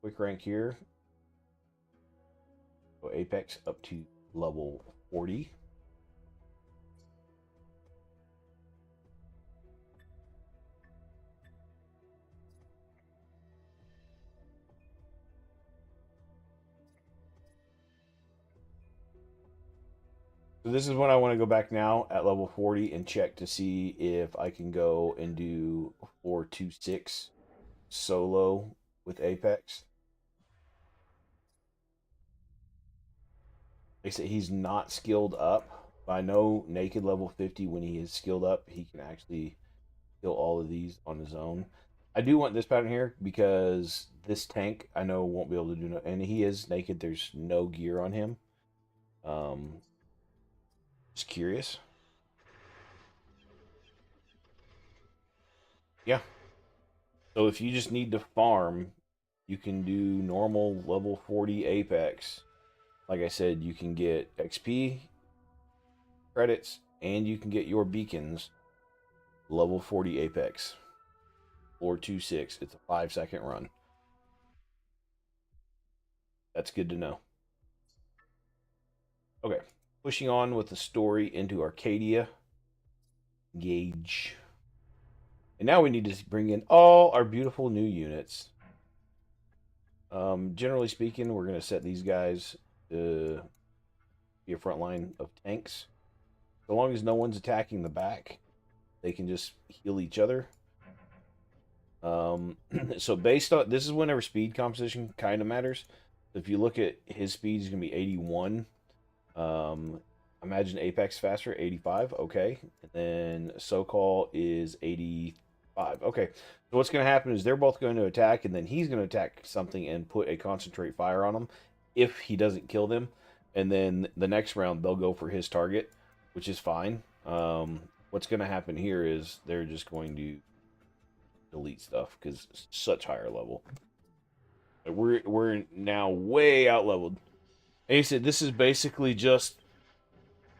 quick rank here. Go Apex up to level 40. So this is when I want to go back now at level 40 and check to see if I can go and do 426 solo with Apex. Like I said, he's not skilled up. But I know naked level 50, when he is skilled up, he can actually kill all of these on his own. I do want this pattern here because this tank I know won't be able to do no, and he is naked. There's no gear on him. Um, just curious. Yeah. So if you just need to farm, you can do normal level 40 Apex. Like I said, you can get XP, credits, and you can get your beacons level 40 Apex. 426. It's a 5-second run. That's good to know. Okay. Pushing on with the story into Arcadia. Gauge. And now we need to bring in all our beautiful new units. Generally speaking, we're going to set these guys to be a front line of tanks. So long as no one's attacking the back, they can just heal each other. So based on this is whenever speed composition kind of matters. If you look at his speed, he's going to be 81. Imagine Apex faster, 85. Okay, and then SoCal is 85. Okay, so what's going to happen is they're both going to attack, and then he's going to attack something and put a concentrate fire on them if he doesn't kill them. And then the next round they'll go for his target, which is fine. What's going to happen here is they're just going to delete stuff because it's such higher level. We're now way out leveled. And he said this is basically just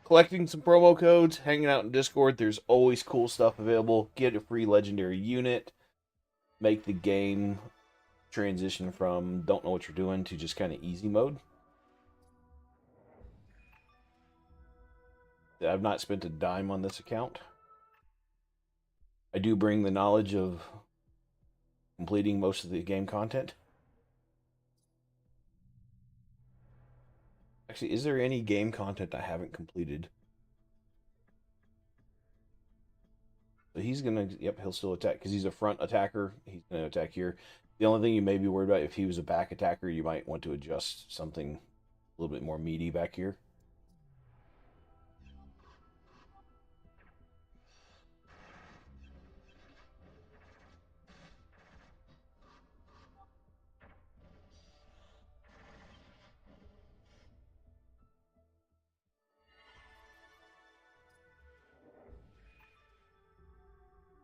collecting some promo codes, hanging out in Discord. There's always cool stuff available. Get a free legendary unit. Make the game transition from don't know what you're doing to just kind of easy mode. I've not spent a dime on this account. I do bring the knowledge of completing most of the game content. Actually, is there any game content I haven't completed? So he's gonna, yep, he'll still attack because he's a front attacker. He's gonna attack here. The only thing you may be worried about, if he was a back attacker, you might want to adjust something a little bit more meaty back here.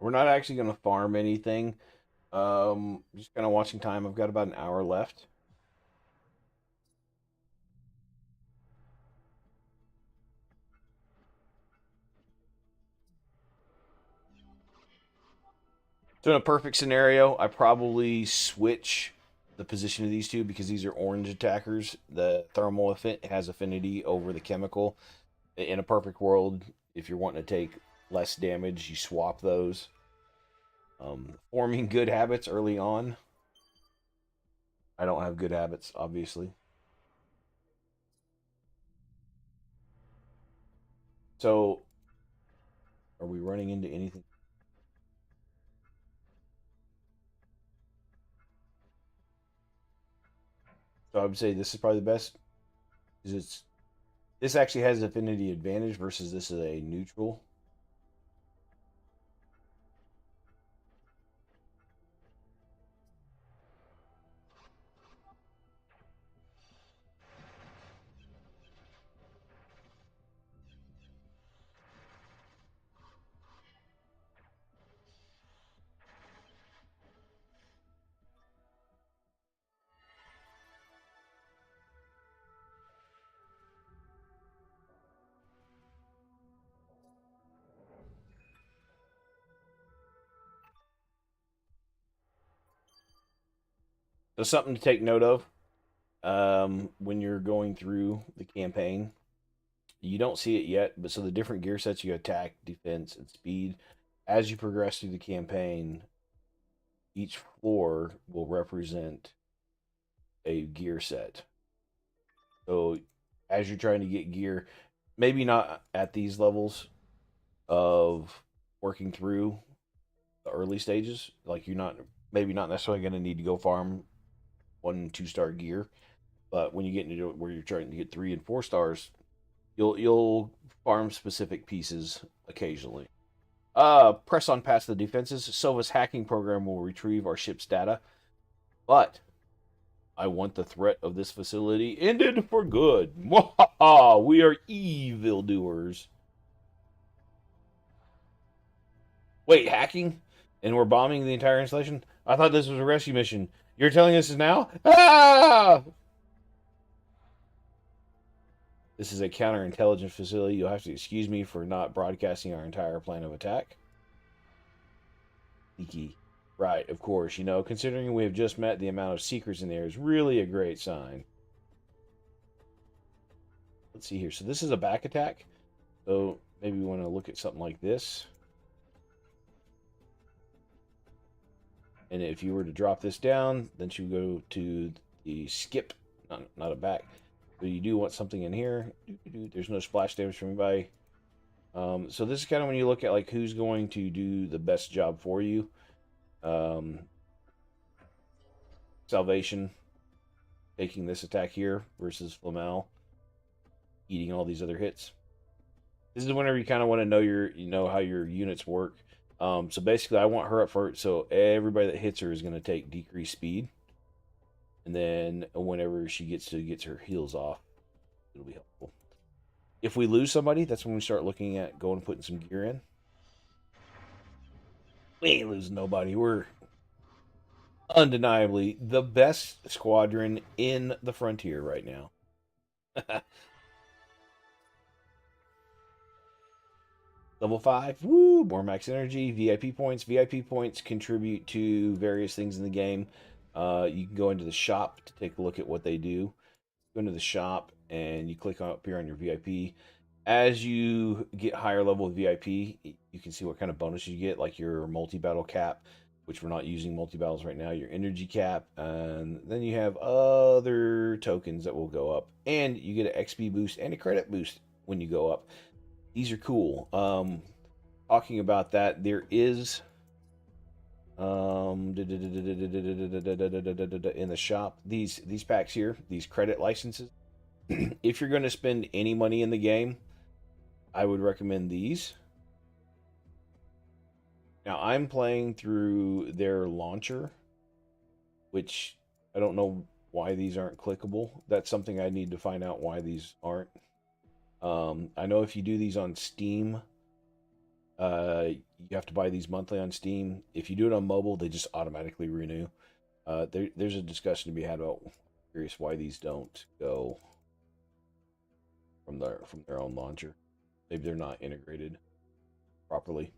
We're not actually gonna farm anything. Just kind of watching time. I've got about an hour left. So in a perfect scenario, I probably switch the position of these two because these are orange attackers. The thermal has affinity over the chemical. In a perfect world, if you're wanting to take less damage, you swap those. Forming good habits early on. I don't have good habits, obviously. So Are we running into anything? So I would say this is probably the best because this actually has affinity advantage versus this is a neutral. So something to take note of when you're going through the campaign. You don't see it yet, but so the different gear sets you attack, defense, and speed. As you progress through the campaign, each floor will represent a gear set. So as you're trying to get gear, maybe not at these levels of working through the early stages, like you're not maybe not necessarily going to need to go farm 1 and 2 star gear, but when you get into where you're trying to get 3 and 4 stars, you'll farm specific pieces occasionally. Press on past the defenses. Sova's hacking program will retrieve our ship's data, but I want the threat of this facility ended for good. We are evildoers. Wait, hacking? And we're bombing the entire installation? I thought this was a rescue mission. You're telling us this now? Ah! This is a counterintelligence facility. You'll have to excuse me for not broadcasting our entire plan of attack. Leaky. Right, of course. You know, considering we have just met, the amount of secrets in there is really a great sign. Let's see here. So this is a back attack. So maybe we want to look at something like this. And if you were to drop this down, then you go to the skip, not a back. So you do want something in here. There's no splash damage from anybody. So this is kind of when you look at like who's going to do the best job for you. Salvation taking this attack here versus Flamel eating all these other hits. This is whenever you kind of want to know how your units work. So basically, I want her up first, so everybody that hits her is going to take decreased speed, and then whenever she gets her heals off, it'll be helpful. If we lose somebody, that's when we start looking at going and putting some gear in. We ain't losing nobody. We're undeniably the best squadron in the frontier right now. Level 5, woo, more max energy, VIP points. VIP points contribute to various things in the game. You can go into the shop to take a look at what they do. Go into the shop and you click up here on your VIP. As you get higher level of VIP, you can see what kind of bonus you get, like your multi-battle cap, which we're not using multi-battles right now, your energy cap, and then you have other tokens that will go up. And you get an XP boost and a credit boost when you go up. These are cool. Talking about that, there is in the shop these packs here, these credit licenses. If you're going to spend any money in the game, I would recommend these. Now I'm playing through their launcher, which I don't know why these aren't clickable. That's something I need to find out why these aren't. I know if you do these on Steam, you have to buy these monthly on Steam. If you do it on mobile, they just automatically renew. There's a discussion to be had about curious why these don't go from their own launcher. Maybe they're not integrated properly.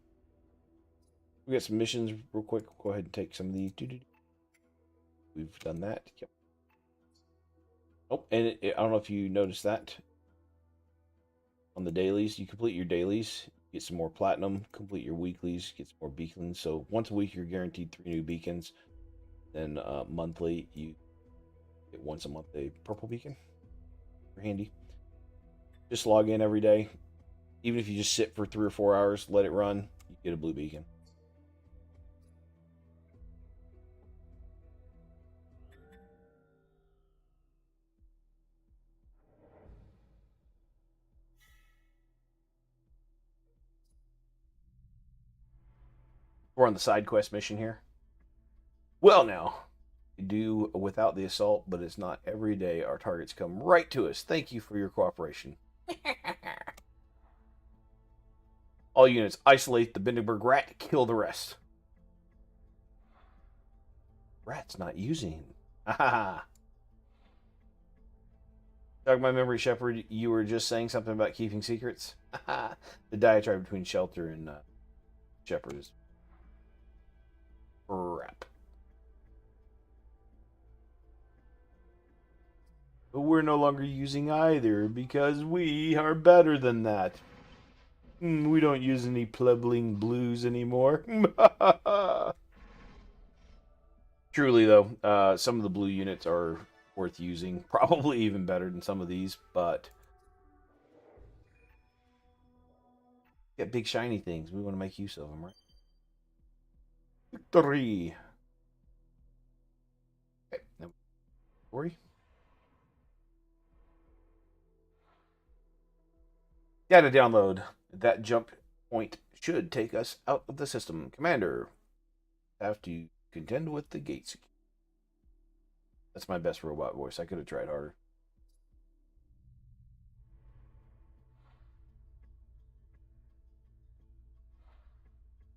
We got some missions real quick. Go ahead and take some of these. We've done that. Yep. Oh, and I don't know if you noticed that. On the dailies, you complete your dailies, get some more platinum, complete your weeklies, get some more beacons. So once a week, you're guaranteed 3 new beacons. Then monthly, you get once a month a purple beacon. Handy. Just log in every day, Even if you just sit for 3 or 4 hours, let it run, you get a blue beacon. We're on the side quest mission here. Well, now, we do without the assault, but it's not every day our targets come right to us. Thank you for your cooperation. All units, isolate the Bindenberg rat, kill the rest. Rat's not using. Haha. Jog my memory, Shepard. You were just saying something about keeping secrets. The diatribe between Shelter and Shepard is crap. But we're no longer using either because we are better than that. We don't use any plebling blues anymore. Truly, though, some of the blue units are worth using. Probably even better than some of these, but get big shiny things. We want to make use of them, right? Victory. Okay, now, story. Data download. That jump point should take us out of the system. Commander, have to contend with the gates. That's my best robot voice. I could have tried harder.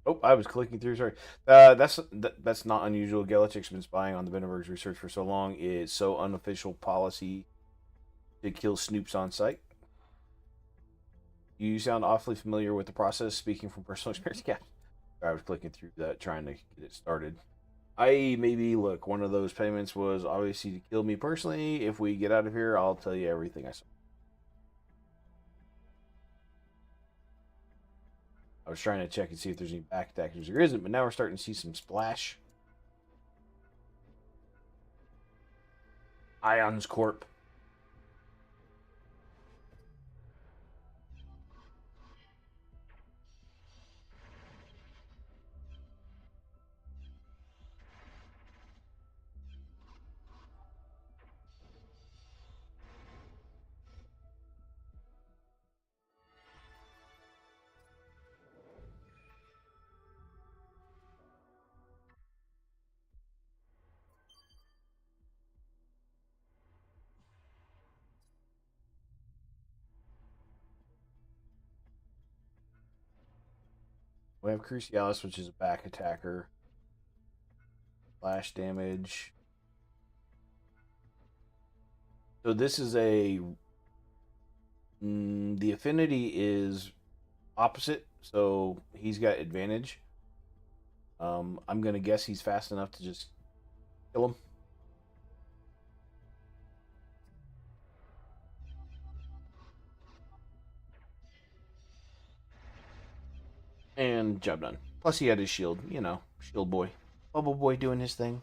Oh, I was clicking through. Sorry. That's not unusual. Galaxy's been spying on the Bindenberg's research for so long. It's so unofficial policy to kill snoops on site. You sound awfully familiar with the process, speaking from personal experience. Yeah, I was clicking through that, trying to get it started. Look, one of those payments was obviously to kill me personally. If we get out of here, I'll tell you everything I saw. I was trying to check and see if there's any back attackers. There isn't, but now we're starting to see some splash. Ions Corp. We have Crucialis, which is a back attacker. Flash damage. So this is a... the affinity is opposite, so he's got advantage. I'm going to guess he's fast enough to just kill him. And job done. Plus he had his shield, you know, shield boy. Bubble boy doing his thing.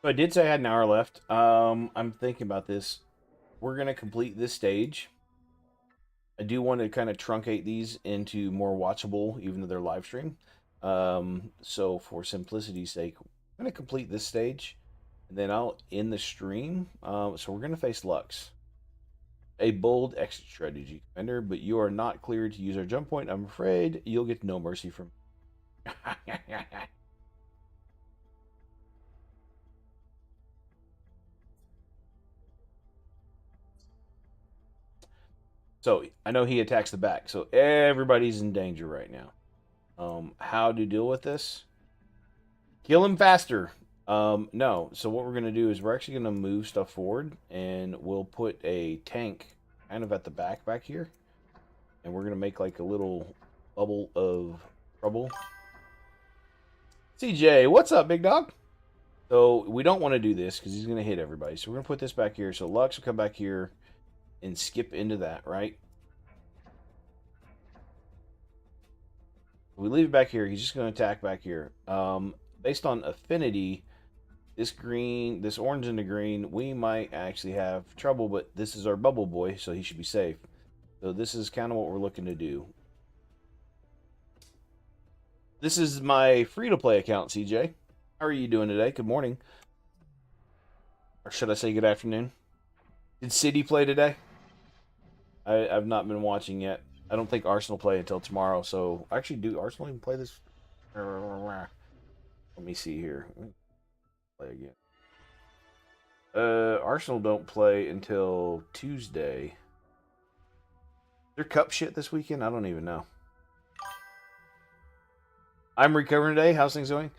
So I did say I had an hour left. I'm thinking about this. We're going to complete this stage. I do want to kind of truncate these into more watchable, even though they're live stream. So for simplicity's sake, I'm going to complete this stage, and then I'll end the stream. So we're going to face Lux. A bold exit strategy, Commander, but you are not cleared to use our jump point. I'm afraid you'll get no mercy from So I know he attacks the back, so everybody's in danger right now. How to deal with this? Kill him faster. No. So what we're gonna do is we're actually gonna move stuff forward, and we'll put a tank kind of at the back here, and we're gonna make like a little bubble of trouble. CJ, what's up, big dog? So we don't want to do this because he's gonna hit everybody. So we're gonna put this back here. So Lux will come back here and skip into that, right? We leave it back here. He's just going to attack back here. Based on affinity, this orange and the green, we might actually have trouble, but this is our bubble boy, so he should be safe. So this is kind of what we're looking to do. This is my free-to-play account, CJ. How are you doing today? Good morning. Or should I say good afternoon? Did City play today? I've not been watching yet. I don't think Arsenal play until tomorrow, so actually, do Arsenal even play this? Let me see here. Play again. Arsenal don't play until Tuesday. Their cup shit this weekend? I don't even know. I'm recovering today. How's things going?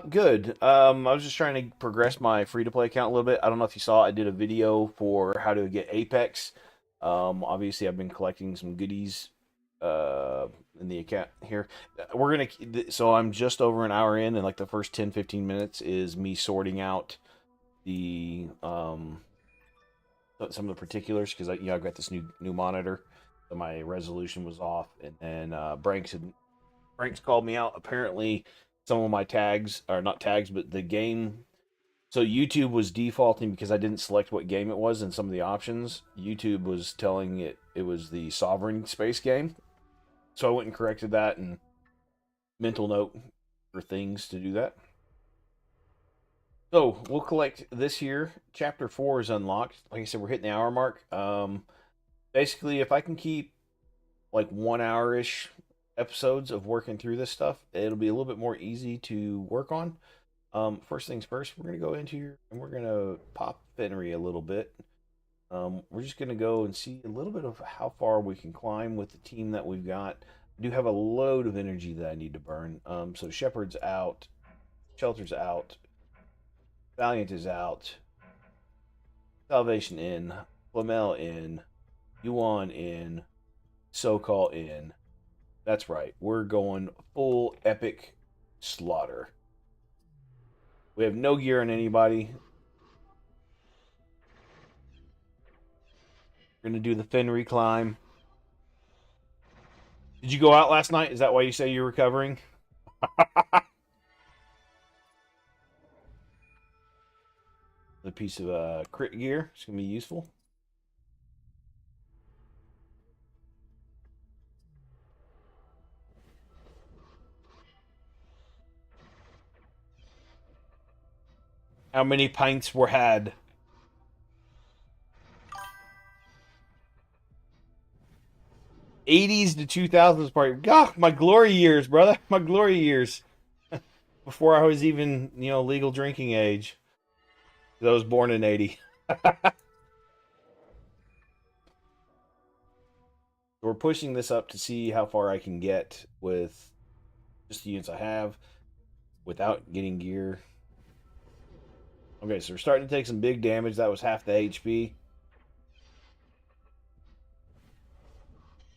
Good. I was just trying to progress my free-to-play account a little bit. I don't know if you saw, I did a video for how to get Apex. Obviously, I've been collecting some goodies in the account here. So I'm just over an hour in, and like the first 10-15 minutes is me sorting out the some of the particulars, because I've got this new monitor, so my resolution was off, and then Frank's called me out. Apparently, some of my tags are not tags, but the game. So YouTube was defaulting because I didn't select what game it was in some of the options. YouTube was telling it was the Sovereign Space game. So I went and corrected that, and mental note for things to do that. So we'll collect this here. Chapter 4 is unlocked. Like I said, we're hitting the hour mark. Basically, if I can keep like 1 hour-ish episodes of working through this stuff, it'll be a little bit more easy to work on. First things first, we're gonna go into here and we're gonna pop Fenry a little bit. We're just gonna go and see a little bit of how far we can climb with the team that we've got. I do have a load of energy that I need to burn. So Shepherd's out, Shelter's out, Valiant is out, Salvation in, Flamel in, Yuan in, SoCal in. That's right. We're going full epic slaughter. We have no gear on anybody. We're going to do the Fenry climb. Did you go out last night? Is that why you say you're recovering? The piece of crit gear. It's going to be useful. How many pints were had? '80s to 2000s party. God, my glory years, brother. My glory years. Before I was even, legal drinking age. I was born in '80. We're pushing this up to see how far I can get with just the units I have without getting gear. Okay, so we're starting to take some big damage. That was half the HP.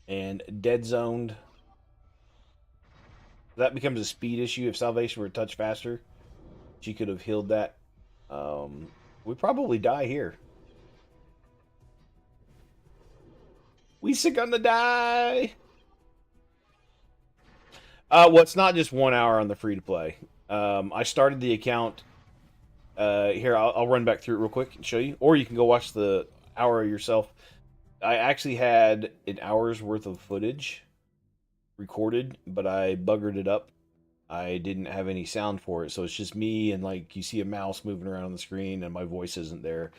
And dead zoned. That becomes a speed issue. If Salvation were a touch faster, she could have healed that. We probably die here. We sick on the die. Well, it's not just 1 hour on the free to play. I started the account. Here, I'll run back through it real quick and show you, or you can go watch the hour yourself. I actually had an hour's worth of footage recorded, but I buggered it up. I didn't have any sound for it, so it's just me and like you see a mouse moving around on the screen, and my voice isn't there.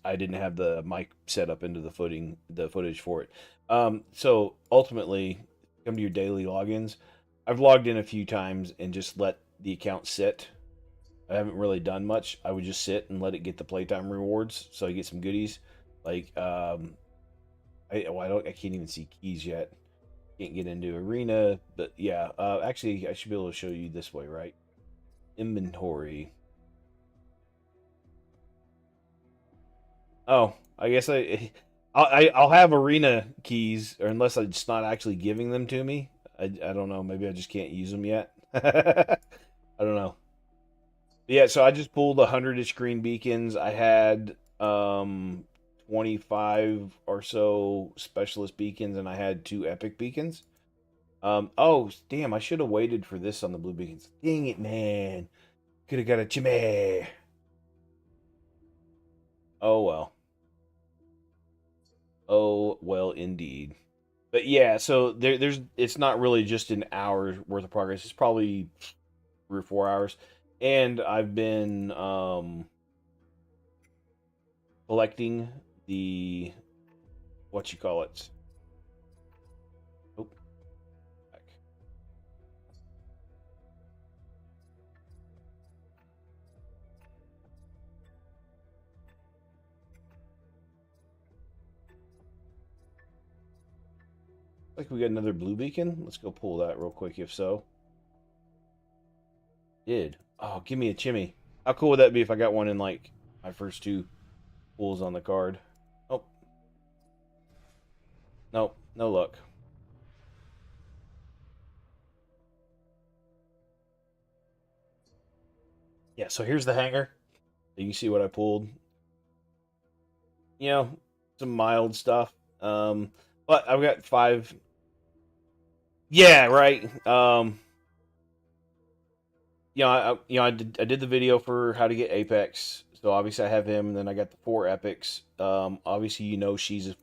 I didn't have the mic set up into the footage for it. So ultimately, come to your daily logins. I've logged in a few times and just let the account sit. I haven't really done much. I would just sit and let it get the playtime rewards, so I get some goodies. Like I can't even see keys yet. Can't get into arena, but yeah. Actually, I should be able to show you this way, right? Inventory. Oh, I guess I'll have arena keys, or unless it's not actually giving them to me. I don't know. Maybe I just can't use them yet. I don't know. Yeah, so I just pulled 100-ish green beacons. I had 25 or so specialist beacons, and I had 2 epic beacons. Oh, damn, I should have waited for this on the blue beacons. Dang it, man. Could have got a chimney. Oh, well. Oh, well, indeed. But yeah, so there's it's not really just an hour's worth of progress. It's probably 3 or 4 hours. And I've been collecting the what you call it. Oh, back. Like we got another blue beacon. Let's go pull that real quick if so. Did. Oh, give me a chimney. How cool would that be if I got one in like my first two pulls on the card? Oh, no, no luck. Yeah, so here's the hanger. You can see what I pulled. You know, some mild stuff. But I've got five. Yeah, right. I did the video for how to get Apex. So obviously I have him, and then I got the 4 epics. Obviously she's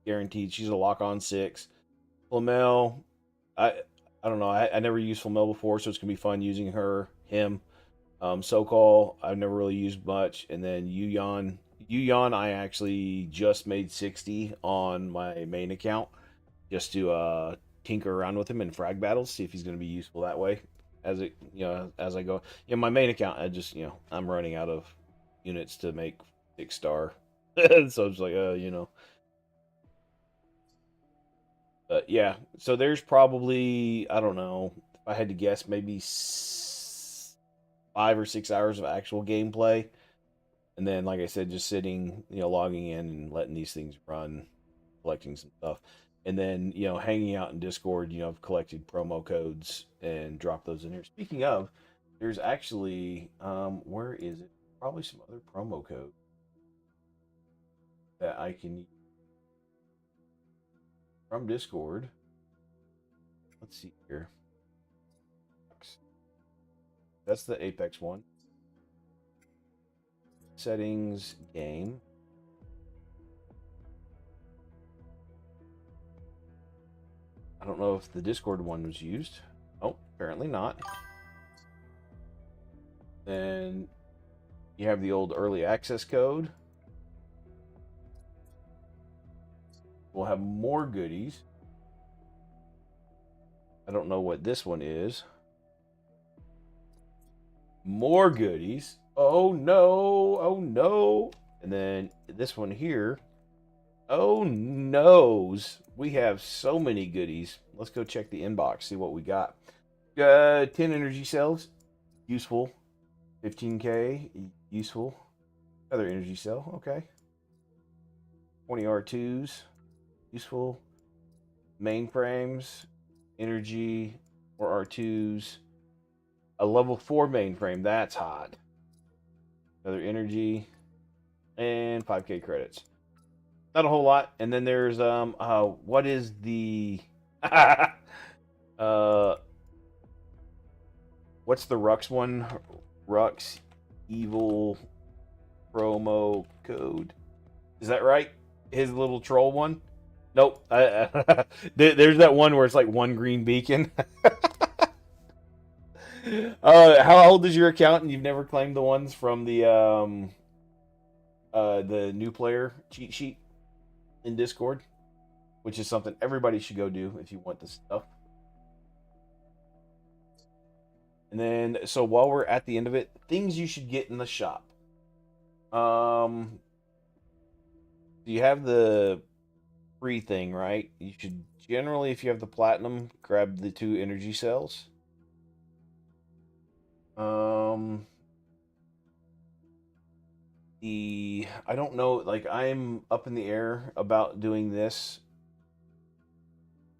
guaranteed. She's a lock on 6. Flamel, I I don't know. I never used Flamel before, so it's gonna be fun using him. Sokol, I've never really used much, and then Yuyan, I actually just made 60 on my main account just to tinker around with him in frag battles, see if he's going to be useful that way as I go. Yeah, my main account, I'm running out of units to make 6-star, so it's like But yeah, so there's probably I don't know if I had to guess maybe 5 or 6 hours of actual gameplay, and then like I said, just sitting, logging in and letting these things run, collecting some stuff, and then hanging out in Discord. I've collected promo codes and dropped those in here. Speaking of, there's actually where is it? Probably some other promo code that I can use from Discord. Let's see here. That's the Apex one. Settings, game. I don't know if the Discord one was used. Oh, apparently not. Then you have the old early access code. We'll have more goodies. I don't know what this one is. More goodies. Oh no, oh no. And then this one here. Oh noes. We have so many goodies. Let's go check the inbox, see what we got. 10 energy cells. Useful. 15k. Useful. Another energy cell. Okay. 20 R2s. Useful. Mainframes. Energy. Or R2s. A level 4 mainframe. That's hot. Another energy. And 5k credits. Not a whole lot. And then there's what is the what's the Rux one? Rux evil promo code. Is that right? His little troll one? Nope. There's that one where it's like one green beacon. How old is your account and you've never claimed the ones from the new player cheat sheet in Discord, which is something everybody should go do if you want this stuff. And then, so while we're at the end of it, things you should get in the shop. You have the free thing, right? You should generally, if you have the platinum, grab the 2 energy cells. I don't know, like I'm up in the air about doing this.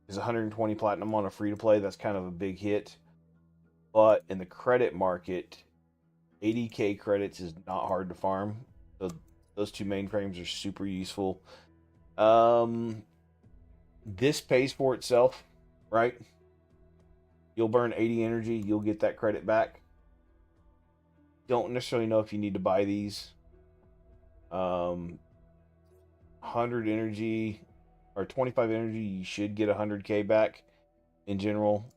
Is 120 platinum on a free to play. That's kind of a big hit. But in the credit market, 80k credits is not hard to farm. So those 2 mainframes are super useful. This pays for itself, right? You'll burn 80 energy. You'll get that credit back. Don't necessarily know if you need to buy these. 100 energy or 25 energy, you should get 100k back in general,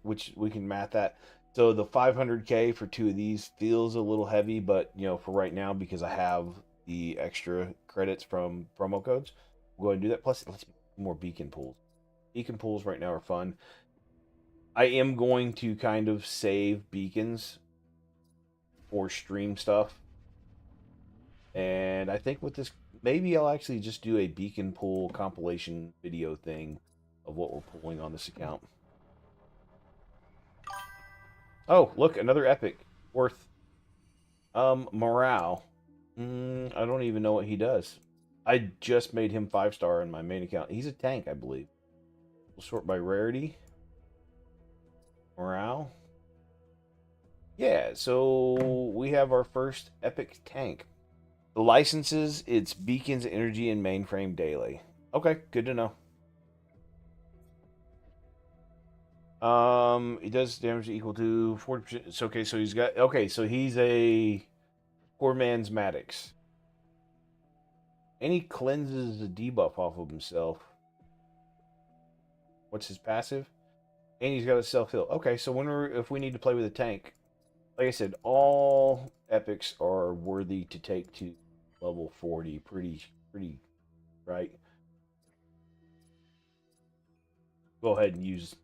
which we can math that. So the 500k for 2 of these feels a little heavy, but for right now, because I have the extra credits from promo codes, we'll go ahead and do that. Plus, let's more beacon pools. Beacon pools right now are fun. I am going to kind of save beacons for stream stuff. And I think with this, maybe I'll actually just do a beacon pool compilation video thing of what we're pulling on this account. Oh, look, another epic. Worth. Morale. I don't even know what he does. I just made him 5-star in my main account. He's a tank, I believe. We'll sort by rarity. Morale. Yeah, so we have our first epic tank. The licenses, it's beacons, energy, and mainframe daily. Okay, good to know. He does damage equal to 40%. It's okay, so he's got so he's a poor man's Maddox. And he cleanses the debuff off of himself. What's his passive? And he's got a self-heal. Okay, so if we need to play with a tank, like I said, all epics are worthy to take to level 40. Pretty, right? Go ahead and use.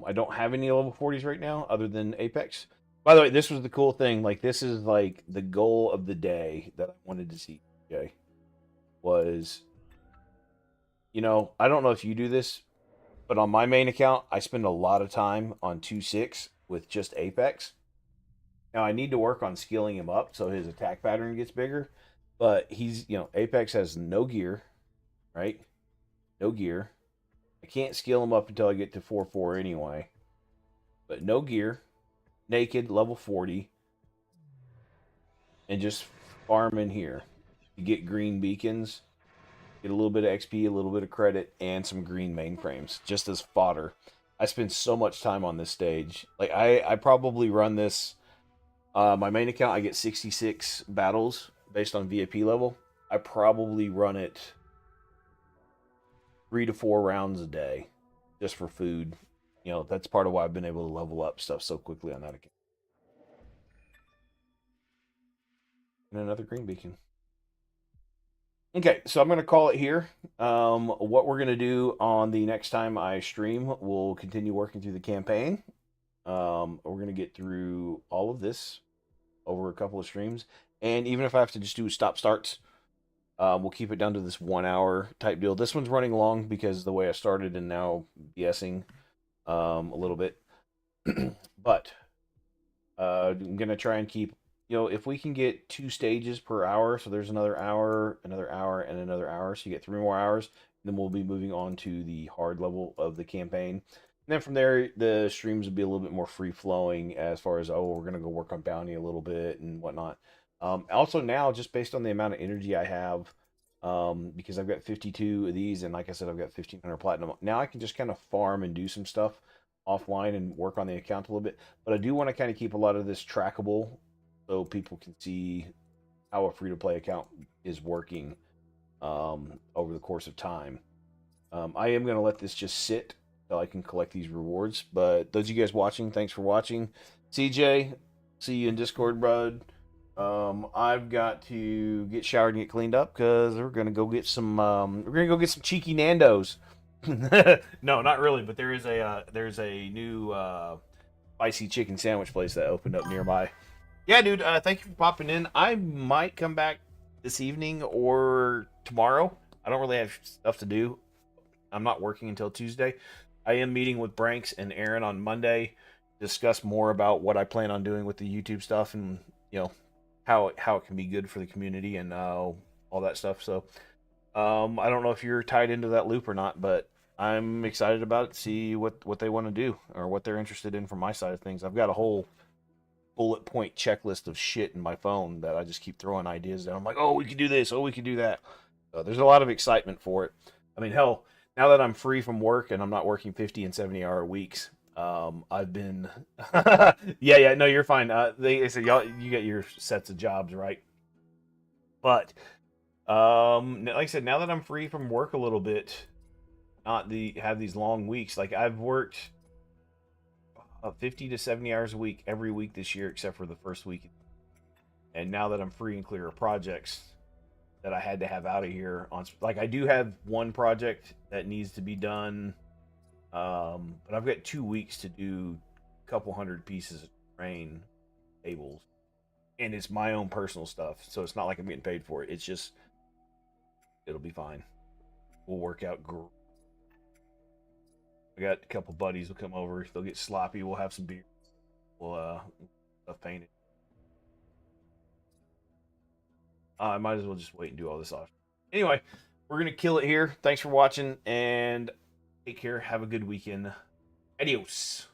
I don't have any level 40s right now other than Apex. By the way, this was the cool thing. Like, this is like the goal of the day that I wanted to see. Okay, was, I don't know if you do this, but on my main account, I spend a lot of time on 2.6 with just Apex. Now, I need to work on skilling him up so his attack pattern gets bigger. But he's, Apex has no gear, right? No gear. I can't skill him up until I get to 4.4 anyway. But no gear. Naked, level 40. And just farm in here. You get green beacons. Get a little bit of XP, a little bit of credit, and some green mainframes. Just as fodder. I spend so much time on this stage. Like, I probably run this... my main account, I get 66 battles based on VIP level. I probably run it 3 to 4 rounds a day just for food. That's part of why I've been able to level up stuff so quickly on that account. And another green beacon. Okay, so I'm going to call it here. What we're going to do on the next time I stream, we'll continue working through the campaign. We're going to get through all of this over a couple of streams. And even if I have to just do stop starts, we'll keep it down to this 1 hour type deal. This one's running long because the way I started and now BSing a little bit. But I'm going to try and keep, if we can get 2 stages per hour, so there's another hour, and another hour, so you get 3 more hours, then we'll be moving on to the hard level of the campaign. And then from there, the streams will be a little bit more free-flowing as far as, we're going to go work on bounty a little bit and whatnot. Also now, just based on the amount of energy I have, because I've got 52 of these, and like I said, I've got 1,500 platinum. Now I can just kind of farm and do some stuff offline and work on the account a little bit. But I do want to kind of keep a lot of this trackable so people can see how a free-to-play account is working over the course of time. I am going to let this just sit so I can collect these rewards. But those of you guys watching, thanks for watching. CJ, see you in Discord, bud. I've got to get showered and get cleaned up because we're gonna go get some. We're gonna go get some cheeky Nando's. No, not really, but there's a new spicy chicken sandwich place that opened up nearby. Yeah, dude. Thank you for popping in. I might come back this evening or tomorrow. I don't really have stuff to do. I'm not working until Tuesday. I am meeting with Branks and Aaron on Monday to discuss more about what I plan on doing with the YouTube stuff and how it can be good for the community and all that stuff. So I don't know if you're tied into that loop or not, but I'm excited about it. See what they want to do or what they're interested in from my side of things. I've got a whole bullet point checklist of shit in my phone that I just keep throwing ideas down. I'm like, oh, we could do this. Oh, we could do that. So there's a lot of excitement for it. I mean, hell, now that I'm free from work and I'm not working 50 and 70-hour weeks, I've been, yeah, no, you're fine. They said y'all, you get your sets of jobs, right? But like I said, now that I'm free from work a little bit, not the have these long weeks. Like I've worked 50 to 70 hours a week every week this year, except for the first week. And now that I'm free and clear of projects that I had to have out of here on, like I do have one project that needs to be done, but I've got 2 weeks to do a couple hundred pieces of terrain tables, and it's my own personal stuff, so it's not like I'm getting paid for it. It's just it'll be fine. We'll work out. I got a couple buddies will come over. They'll get sloppy. We'll have some beer. We'll stuff painted. I might as well just wait and do all this off. Anyway, we're gonna kill it here. Thanks for watching and take care. Have a good weekend. Adios.